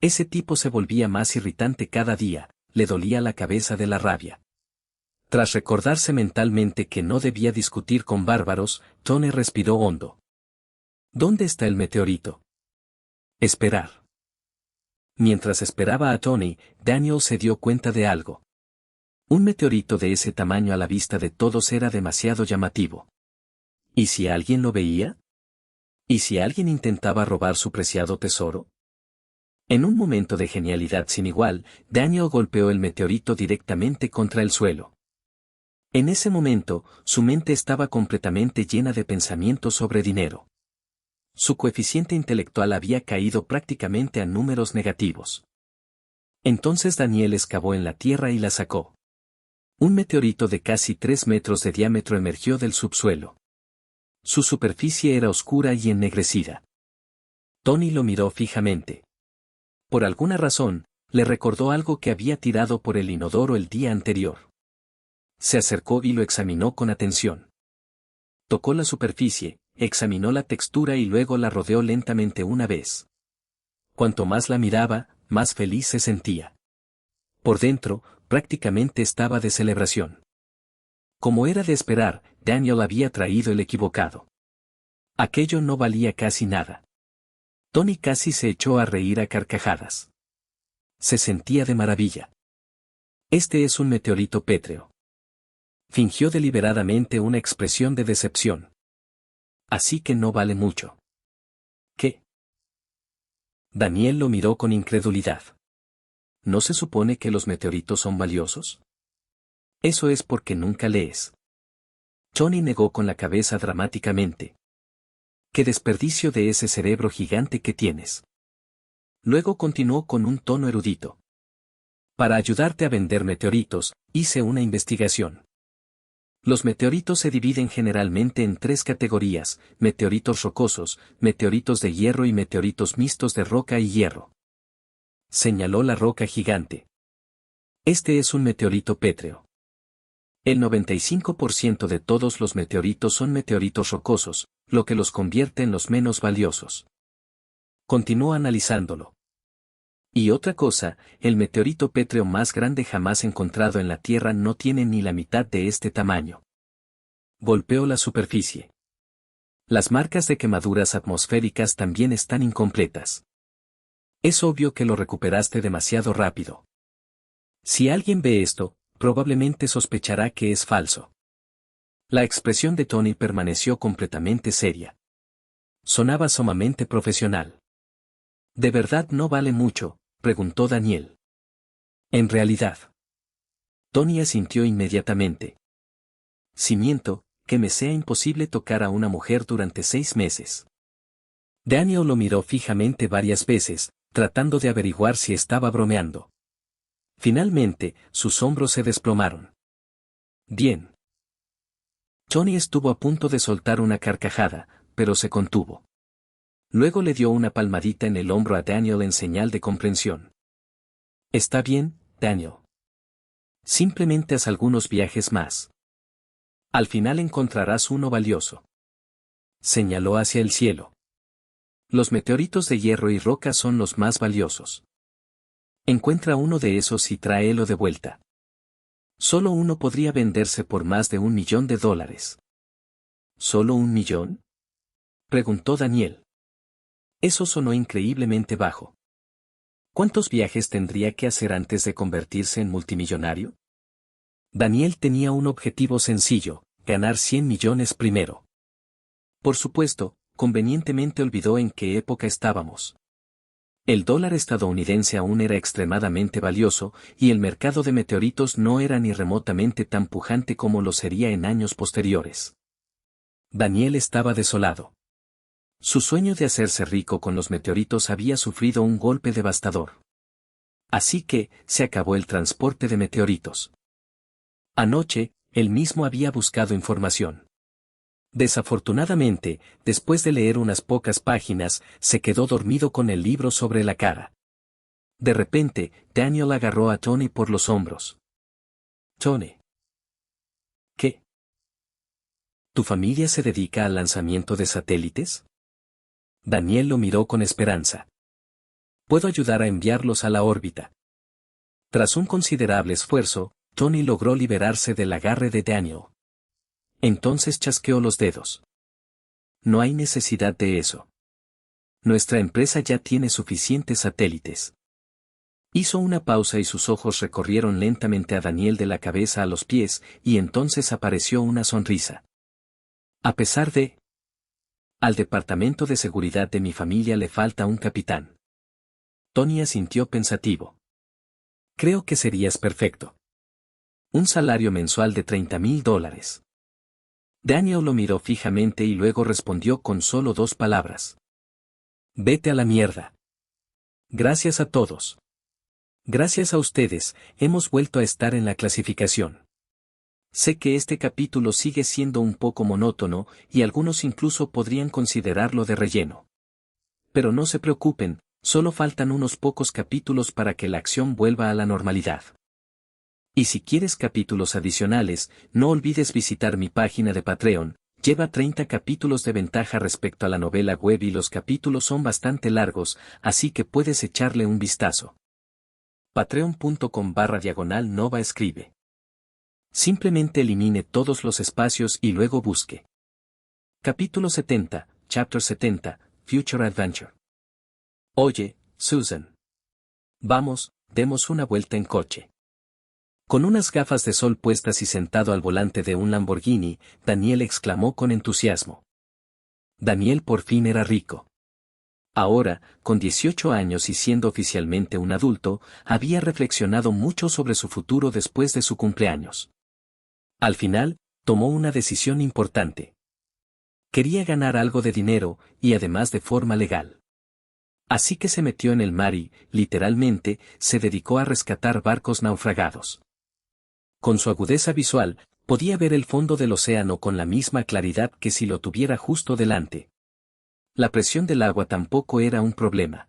Speaker 2: Ese tipo se volvía más irritante cada día, le dolía la cabeza de la rabia. Tras recordarse mentalmente que no debía discutir con bárbaros, Tony respiró hondo. ¿Dónde está el meteorito? Esperar. Mientras esperaba a Tony, Daniel se dio cuenta de algo. Un meteorito de ese tamaño a la vista de todos era demasiado llamativo. ¿Y si alguien lo veía? ¿Y si alguien intentaba robar su preciado tesoro? En un momento de genialidad sin igual, Daniel golpeó el meteorito directamente contra el suelo. En ese momento, su mente estaba completamente llena de pensamientos sobre dinero. Su coeficiente intelectual había caído prácticamente a números negativos. Entonces Daniel excavó en la tierra y la sacó. Un meteorito de casi 3 metros de diámetro emergió del subsuelo. Su superficie era oscura y ennegrecida. Tony lo miró fijamente. Por alguna razón, le recordó algo que había tirado por el inodoro el día anterior. Se acercó y lo examinó con atención. Tocó la superficie, examinó la textura y luego la rodeó lentamente una vez. Cuanto más la miraba, más feliz se sentía. Por dentro, prácticamente estaba de celebración. Como era de esperar, Daniel había traído el equivocado. Aquello no valía casi nada. Tony casi se echó a reír a carcajadas. Se sentía de maravilla. Este es un meteorito pétreo. Fingió deliberadamente una expresión de decepción. Así que no vale mucho. ¿Qué? Daniel lo miró con incredulidad. ¿No se supone que los meteoritos son valiosos? Eso es porque nunca lees. Tony negó con la cabeza dramáticamente. ¡Qué desperdicio de ese cerebro gigante que tienes! Luego continuó con un tono erudito. Para ayudarte a vender meteoritos, hice una investigación. Los meteoritos se dividen generalmente en 3 categorías: meteoritos rocosos, meteoritos de hierro y meteoritos mixtos de roca y hierro. Señaló la roca gigante. Este es un meteorito pétreo. El 95% de todos los meteoritos son meteoritos rocosos, lo que los convierte en los menos valiosos. Continuó analizándolo. Y otra cosa, el meteorito pétreo más grande jamás encontrado en la Tierra no tiene ni la mitad de este tamaño. Golpeó la superficie. Las marcas de quemaduras atmosféricas también están incompletas. Es obvio que lo recuperaste demasiado rápido. Si alguien ve esto, probablemente sospechará que es falso. La expresión de Tony permaneció completamente seria. Sonaba sumamente profesional. ¿De verdad no vale mucho?, preguntó Daniel. En realidad. Tony asintió inmediatamente. Si miento, que me sea imposible tocar a una mujer durante 6 meses. Daniel lo miró fijamente varias veces, tratando de averiguar si estaba bromeando. Finalmente, sus hombros se desplomaron. Bien. Tony estuvo a punto de soltar una carcajada, pero se contuvo. Luego le dio una palmadita en el hombro a Daniel en señal de comprensión. Está bien, Daniel. Simplemente haz algunos viajes más. Al final encontrarás uno valioso. Señaló hacia el cielo. Los meteoritos de hierro y roca son los más valiosos. Encuentra uno de esos y tráelo de vuelta. Solo uno podría venderse por más de $1 millón. ¿Solo $1 millón? Preguntó Daniel. Eso sonó increíblemente bajo. ¿Cuántos viajes tendría que hacer antes de convertirse en multimillonario? Daniel tenía un objetivo sencillo, ganar 100 millones primero. Por supuesto, convenientemente olvidó en qué época estábamos. El dólar estadounidense aún era extremadamente valioso, y el mercado de meteoritos no era ni remotamente tan pujante como lo sería en años posteriores. Daniel estaba desolado. Su sueño de hacerse rico con los meteoritos había sufrido un golpe devastador. Así que, se acabó el transporte de meteoritos. Anoche, él mismo había buscado información. Desafortunadamente, después de leer unas pocas páginas, se quedó dormido con el libro sobre la cara. De repente, Daniel agarró a Tony por los hombros. Tony. ¿Qué? ¿Tu familia se dedica al lanzamiento de satélites? Daniel lo miró con esperanza. Puedo ayudar a enviarlos a la órbita. Tras un considerable esfuerzo, Tony logró liberarse del agarre de Daniel. Entonces chasqueó los dedos. No hay necesidad de eso. Nuestra empresa ya tiene suficientes satélites. Hizo una pausa y sus ojos recorrieron lentamente a Daniel de la cabeza a los pies, y entonces apareció una sonrisa. A pesar de... Al departamento de seguridad de mi familia le falta un capitán. Tony asintió pensativo. Creo que serías perfecto. Un salario mensual de $30,000. Daniel lo miró fijamente y luego respondió con solo 2 palabras. Vete a la mierda. Gracias a todos. Gracias a ustedes, hemos vuelto a estar en la clasificación. Sé que este capítulo sigue siendo un poco monótono, y algunos incluso podrían considerarlo de relleno. Pero no se preocupen, solo faltan unos pocos capítulos para que la acción vuelva a la normalidad. Y si quieres capítulos adicionales, no olvides visitar mi página de Patreon. Lleva 30 capítulos de ventaja respecto a la novela web y los capítulos son bastante largos, así que puedes echarle un vistazo. Patreon.com/Nova escribe. Simplemente elimine todos los espacios y luego busque. Capítulo 70, Chapter 70, Future Adventure. Oye, Susan. Vamos, demos una vuelta en coche. Con unas gafas de sol puestas y sentado al volante de un Lamborghini, Daniel exclamó con entusiasmo. Daniel por fin era rico. Ahora, con 18 años y siendo oficialmente un adulto, había reflexionado mucho sobre su futuro después de su cumpleaños. Al final, tomó una decisión importante. Quería ganar algo de dinero, y además de forma legal. Así que se metió en el mar y, literalmente, se dedicó a rescatar barcos naufragados. Con su agudeza visual, podía ver el fondo del océano con la misma claridad que si lo tuviera justo delante. La presión del agua tampoco era un problema.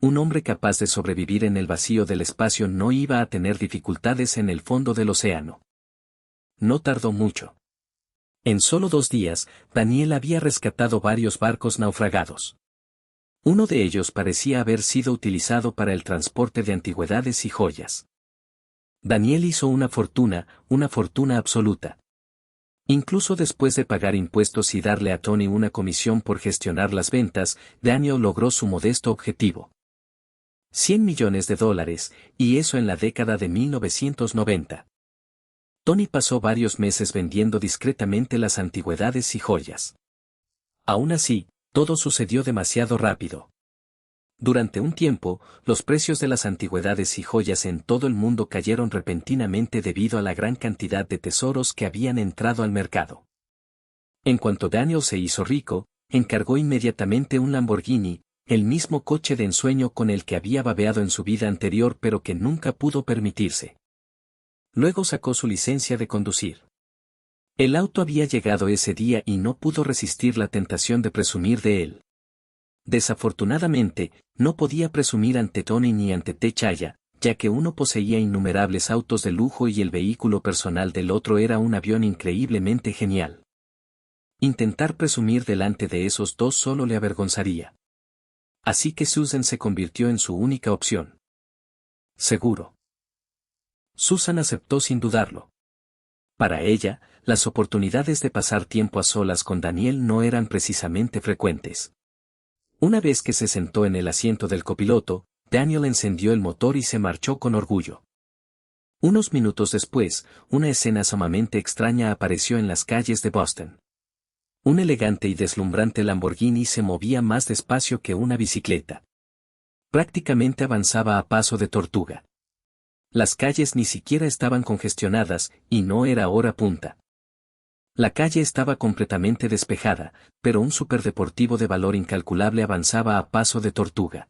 Speaker 2: Un hombre capaz de sobrevivir en el vacío del espacio no iba a tener dificultades en el fondo del océano. No tardó mucho. En solo 2 días, Daniel había rescatado varios barcos naufragados. Uno de ellos parecía haber sido utilizado para el transporte de antigüedades y joyas. Daniel hizo una fortuna absoluta. Incluso después de pagar impuestos y darle a Tony una comisión por gestionar las ventas, Daniel logró su modesto objetivo. $100 millones, y eso en la década de 1990. Tony pasó varios meses vendiendo discretamente las antigüedades y joyas. Aún así, todo sucedió demasiado rápido. Durante un tiempo, los precios de las antigüedades y joyas en todo el mundo cayeron repentinamente debido a la gran cantidad de tesoros que habían entrado al mercado. En cuanto Daniel se hizo rico, encargó inmediatamente un Lamborghini, el mismo coche de ensueño con el que había babeado en su vida anterior pero que nunca pudo permitirse. Luego sacó su licencia de conducir. El auto había llegado ese día y no pudo resistir la tentación de presumir de él. Desafortunadamente, no podía presumir ante Tony ni ante Techaya, ya que uno poseía innumerables autos de lujo y el vehículo personal del otro era un avión increíblemente genial. Intentar presumir delante de esos dos solo le avergonzaría. Así que Susan se convirtió en su única opción. Seguro. Susan aceptó sin dudarlo. Para ella, las oportunidades de pasar tiempo a solas con Daniel no eran precisamente frecuentes. Una vez que se sentó en el asiento del copiloto, Daniel encendió el motor y se marchó con orgullo. Unos minutos después, una escena sumamente extraña apareció en las calles de Boston. Un elegante y deslumbrante Lamborghini se movía más despacio que una bicicleta. Prácticamente avanzaba a paso de tortuga. Las calles ni siquiera estaban congestionadas, y no era hora punta. La calle estaba completamente despejada, pero un superdeportivo de valor incalculable avanzaba a paso de tortuga.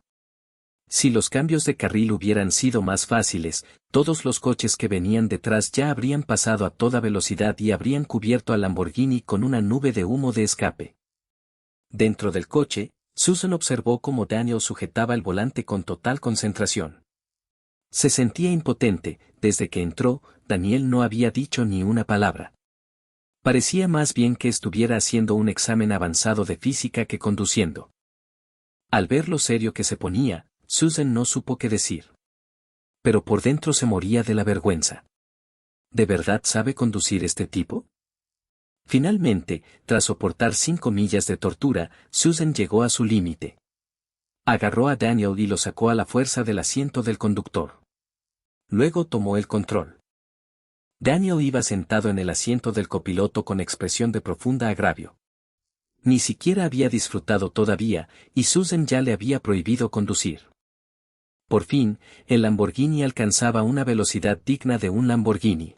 Speaker 2: Si los cambios de carril hubieran sido más fáciles, todos los coches que venían detrás ya habrían pasado a toda velocidad y habrían cubierto al Lamborghini con una nube de humo de escape. Dentro del coche, Susan observó cómo Daniel sujetaba el volante con total concentración. Se sentía impotente. Desde que entró, Daniel no había dicho ni una palabra. Parecía más bien que estuviera haciendo un examen avanzado de física que conduciendo. Al ver lo serio que se ponía, Susan no supo qué decir. Pero por dentro se moría de la vergüenza. ¿De verdad sabe conducir este tipo? Finalmente, tras soportar 5 millas de tortura, Susan llegó a su límite. Agarró a Daniel y lo sacó a la fuerza del asiento del conductor. Luego tomó el control. Daniel iba sentado en el asiento del copiloto con expresión de profunda agravio. Ni siquiera había disfrutado todavía, y Susan ya le había prohibido conducir. Por fin, el Lamborghini alcanzaba una velocidad digna de un Lamborghini.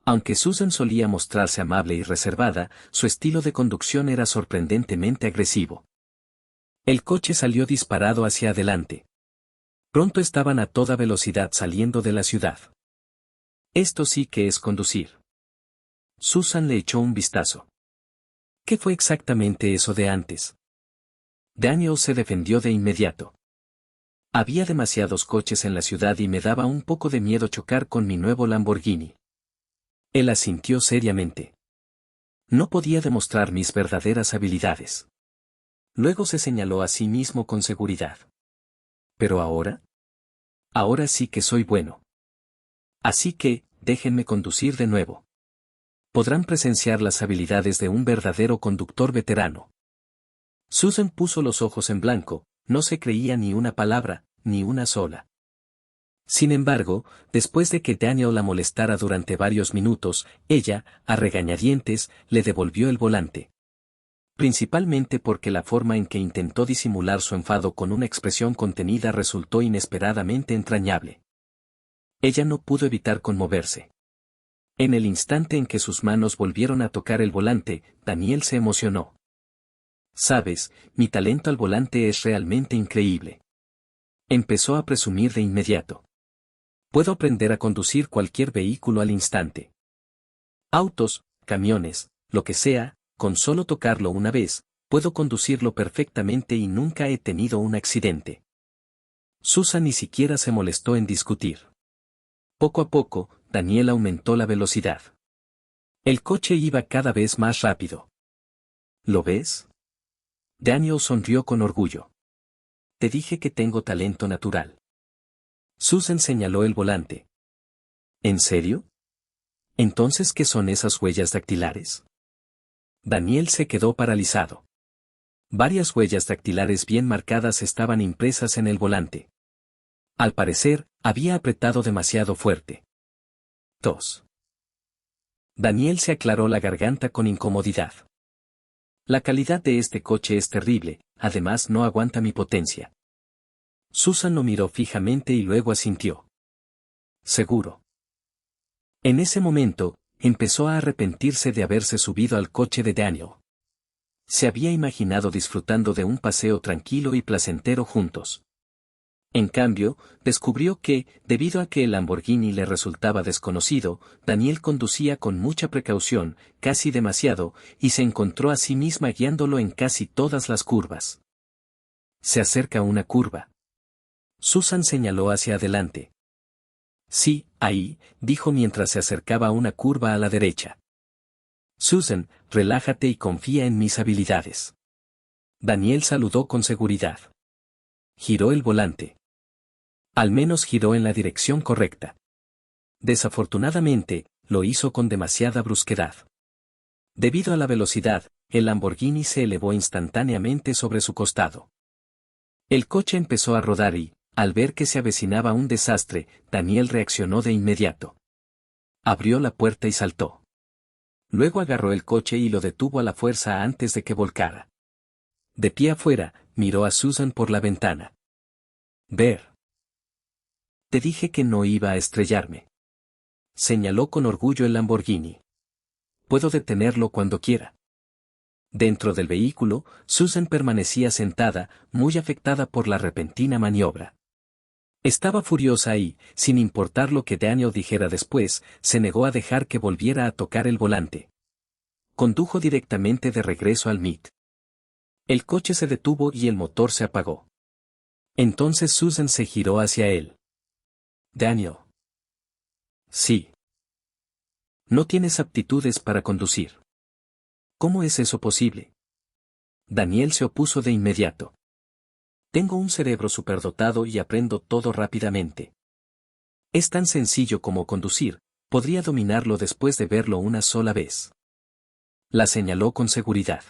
Speaker 2: Aunque Susan solía mostrarse amable y reservada, su estilo de conducción era sorprendentemente agresivo. El coche salió disparado hacia adelante. Pronto estaban a toda velocidad saliendo de la ciudad. Esto sí que es conducir. Susan le echó un vistazo. ¿Qué fue exactamente eso de antes? Daniel se defendió de inmediato. Había demasiados coches en la ciudad y me daba un poco de miedo chocar con mi nuevo Lamborghini. Él asintió seriamente. No podía demostrar mis verdaderas habilidades. Luego se señaló a sí mismo con seguridad. ¿Pero ahora? Ahora sí que soy bueno. Así que, déjenme conducir de nuevo. Podrán presenciar las habilidades de un verdadero conductor veterano. Susan puso los ojos en blanco, no se creía ni una palabra, ni una sola. Sin embargo, después de que Daniel la molestara durante varios minutos, ella, a regañadientes, le devolvió el volante. Principalmente porque la forma en que intentó disimular su enfado con una expresión contenida resultó inesperadamente entrañable. Ella no pudo evitar conmoverse. En el instante en que sus manos volvieron a tocar el volante, Daniel se emocionó. Sabes, mi talento al volante es realmente increíble. Empezó a presumir de inmediato. Puedo aprender a conducir cualquier vehículo al instante. Autos, camiones, lo que sea, con solo tocarlo una vez, puedo conducirlo perfectamente y nunca he tenido un accidente. Susan ni siquiera se molestó en discutir. Poco a poco, Daniel aumentó la velocidad. El coche iba cada vez más rápido. ¿Lo ves? Daniel sonrió con orgullo. Te dije que tengo talento natural. Susan señaló el volante. ¿En serio? ¿Entonces qué son esas huellas dactilares? Daniel se quedó paralizado. Varias huellas dactilares bien marcadas estaban impresas en el volante. Al parecer, había apretado demasiado fuerte. Tos. Daniel se aclaró la garganta con incomodidad. La calidad de este coche es terrible, además no aguanta mi potencia. Susan lo miró fijamente y luego asintió. Seguro. En ese momento, empezó a arrepentirse de haberse subido al coche de Daniel. Se había imaginado disfrutando de un paseo tranquilo y placentero juntos. En cambio, descubrió que, debido a que el Lamborghini le resultaba desconocido, Daniel conducía con mucha precaución, casi demasiado, y se encontró a sí misma guiándolo en casi todas las curvas. Se acerca una curva. Susan señaló hacia adelante. Sí, ahí, dijo mientras se acercaba a una curva a la derecha. Susan, relájate y confía en mis habilidades. Daniel saludó con seguridad. Giró el volante. Al menos giró en la dirección correcta. Desafortunadamente, lo hizo con demasiada brusquedad. Debido a la velocidad, el Lamborghini se elevó instantáneamente sobre su costado. El coche empezó a rodar y, al ver que se avecinaba un desastre, Daniel reaccionó de inmediato. Abrió la puerta y saltó. Luego agarró el coche y lo detuvo a la fuerza antes de que volcara. De pie afuera, miró a Susan por la ventana. Ver. Te dije que no iba a estrellarme. Señaló con orgullo el Lamborghini. Puedo detenerlo cuando quiera. Dentro del vehículo, Susan permanecía sentada, muy afectada por la repentina maniobra. Estaba furiosa y, sin importar lo que Daniel dijera después, se negó a dejar que volviera a tocar el volante. Condujo directamente de regreso al MIT. El coche se detuvo y el motor se apagó. Entonces Susan se giró hacia él. Daniel. Sí. No tienes aptitudes para conducir. ¿Cómo es eso posible? Daniel se opuso de inmediato. Tengo un cerebro superdotado y aprendo todo rápidamente. Es tan sencillo como conducir, podría dominarlo después de verlo una sola vez. La señaló con seguridad.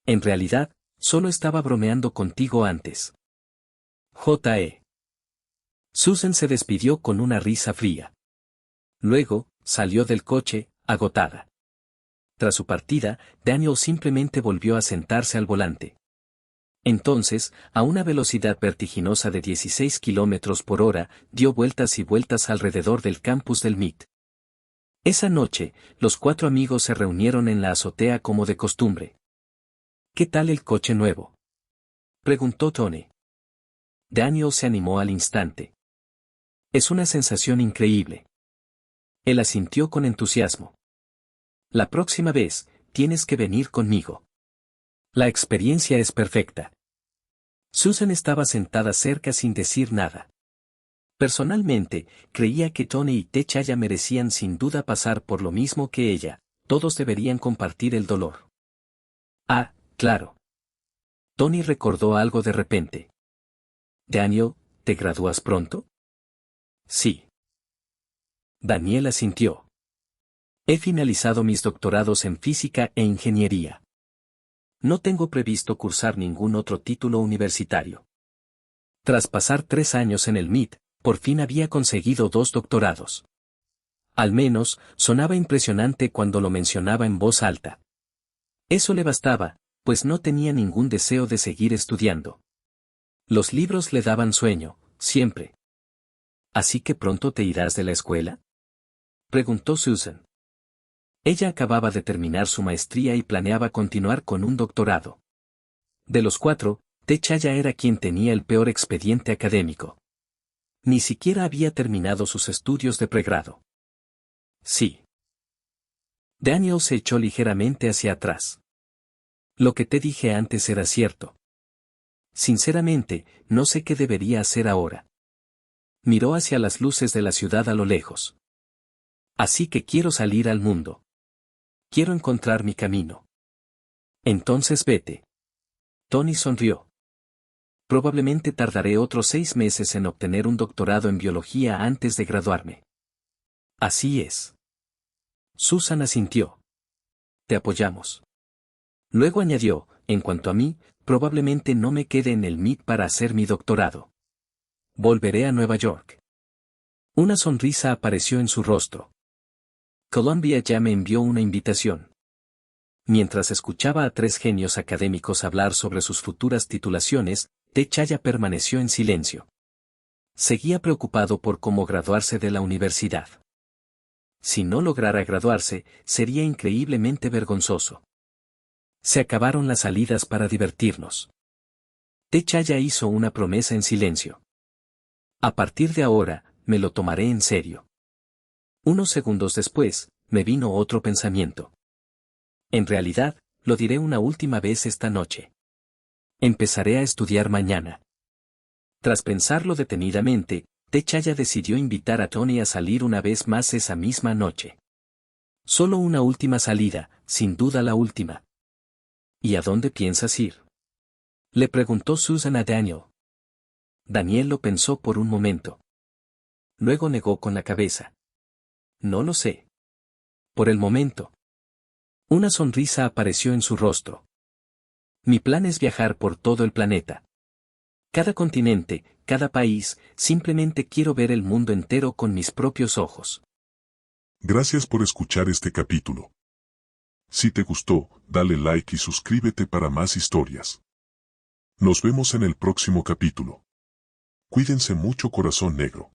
Speaker 2: En realidad, solo estaba bromeando contigo antes. J.E. Susan se despidió con una risa fría. Luego, salió del coche, agotada. Tras su partida, Daniel simplemente volvió a sentarse al volante. Entonces, a una velocidad vertiginosa de 16 kilómetros por hora, dio vueltas y vueltas alrededor del campus del MIT. Esa noche, los 4 amigos se reunieron en la azotea como de costumbre. ¿Qué tal el coche nuevo?, preguntó Tony. Daniel se animó al instante. Es una sensación increíble. Él asintió con entusiasmo. La próxima vez, tienes que venir conmigo. La experiencia es perfecta. Susan estaba sentada cerca sin decir nada. Personalmente, creía que Tony y Techaya merecían sin duda pasar por lo mismo que ella, todos deberían compartir el dolor. Ah, claro. Tony recordó algo de repente. Daniel, ¿te gradúas pronto? Sí. Daniel asintió. He finalizado mis doctorados en física e ingeniería. No tengo previsto cursar ningún otro título universitario. Tras pasar 3 años en el MIT, por fin había conseguido 2 doctorados. Al menos, sonaba impresionante cuando lo mencionaba en voz alta. Eso le bastaba, pues no tenía ningún deseo de seguir estudiando. Los libros le daban sueño, siempre. ¿Así que pronto te irás de la escuela?, preguntó Susan. Ella acababa de terminar su maestría y planeaba continuar con un doctorado. De los 4, Techaya era quien tenía el peor expediente académico. Ni siquiera había terminado sus estudios de pregrado. Sí. Daniel se echó ligeramente hacia atrás. Lo que te dije antes era cierto. Sinceramente, no sé qué debería hacer ahora. Miró hacia las luces de la ciudad a lo lejos. Así que quiero salir al mundo. Quiero encontrar mi camino. Entonces vete. Tony sonrió. Probablemente tardaré otros 6 meses en obtener un doctorado en biología antes de graduarme. Así es. Susan asintió. Te apoyamos. Luego añadió, en cuanto a mí, probablemente no me quede en el MIT para hacer mi doctorado. Volveré a Nueva York. Una sonrisa apareció en su rostro. Columbia ya me envió una invitación. Mientras escuchaba a 3 genios académicos hablar sobre sus futuras titulaciones, Techaya permaneció en silencio. Seguía preocupado por cómo graduarse de la universidad. Si no lograra graduarse, sería increíblemente vergonzoso. Se acabaron las salidas para divertirnos. Techaya hizo una promesa en silencio. A partir de ahora, me lo tomaré en serio. Unos segundos después, me vino otro pensamiento. En realidad, lo diré una última vez esta noche. Empezaré a estudiar mañana. Tras pensarlo detenidamente, Techaya decidió invitar a Tony a salir una vez más esa misma noche. Solo una última salida, sin duda la última. ¿Y a dónde piensas ir? Le preguntó Susan a Daniel. Daniel lo pensó por un momento. Luego negó con la cabeza. No lo sé. Por el momento. Una sonrisa apareció en su rostro. Mi plan es viajar por todo el planeta. Cada continente, cada país, simplemente quiero ver el mundo entero con mis propios ojos.
Speaker 1: Gracias por escuchar este capítulo. Si te gustó, dale like y suscríbete para más historias. Nos vemos en el próximo capítulo. Cuídense mucho, corazón negro.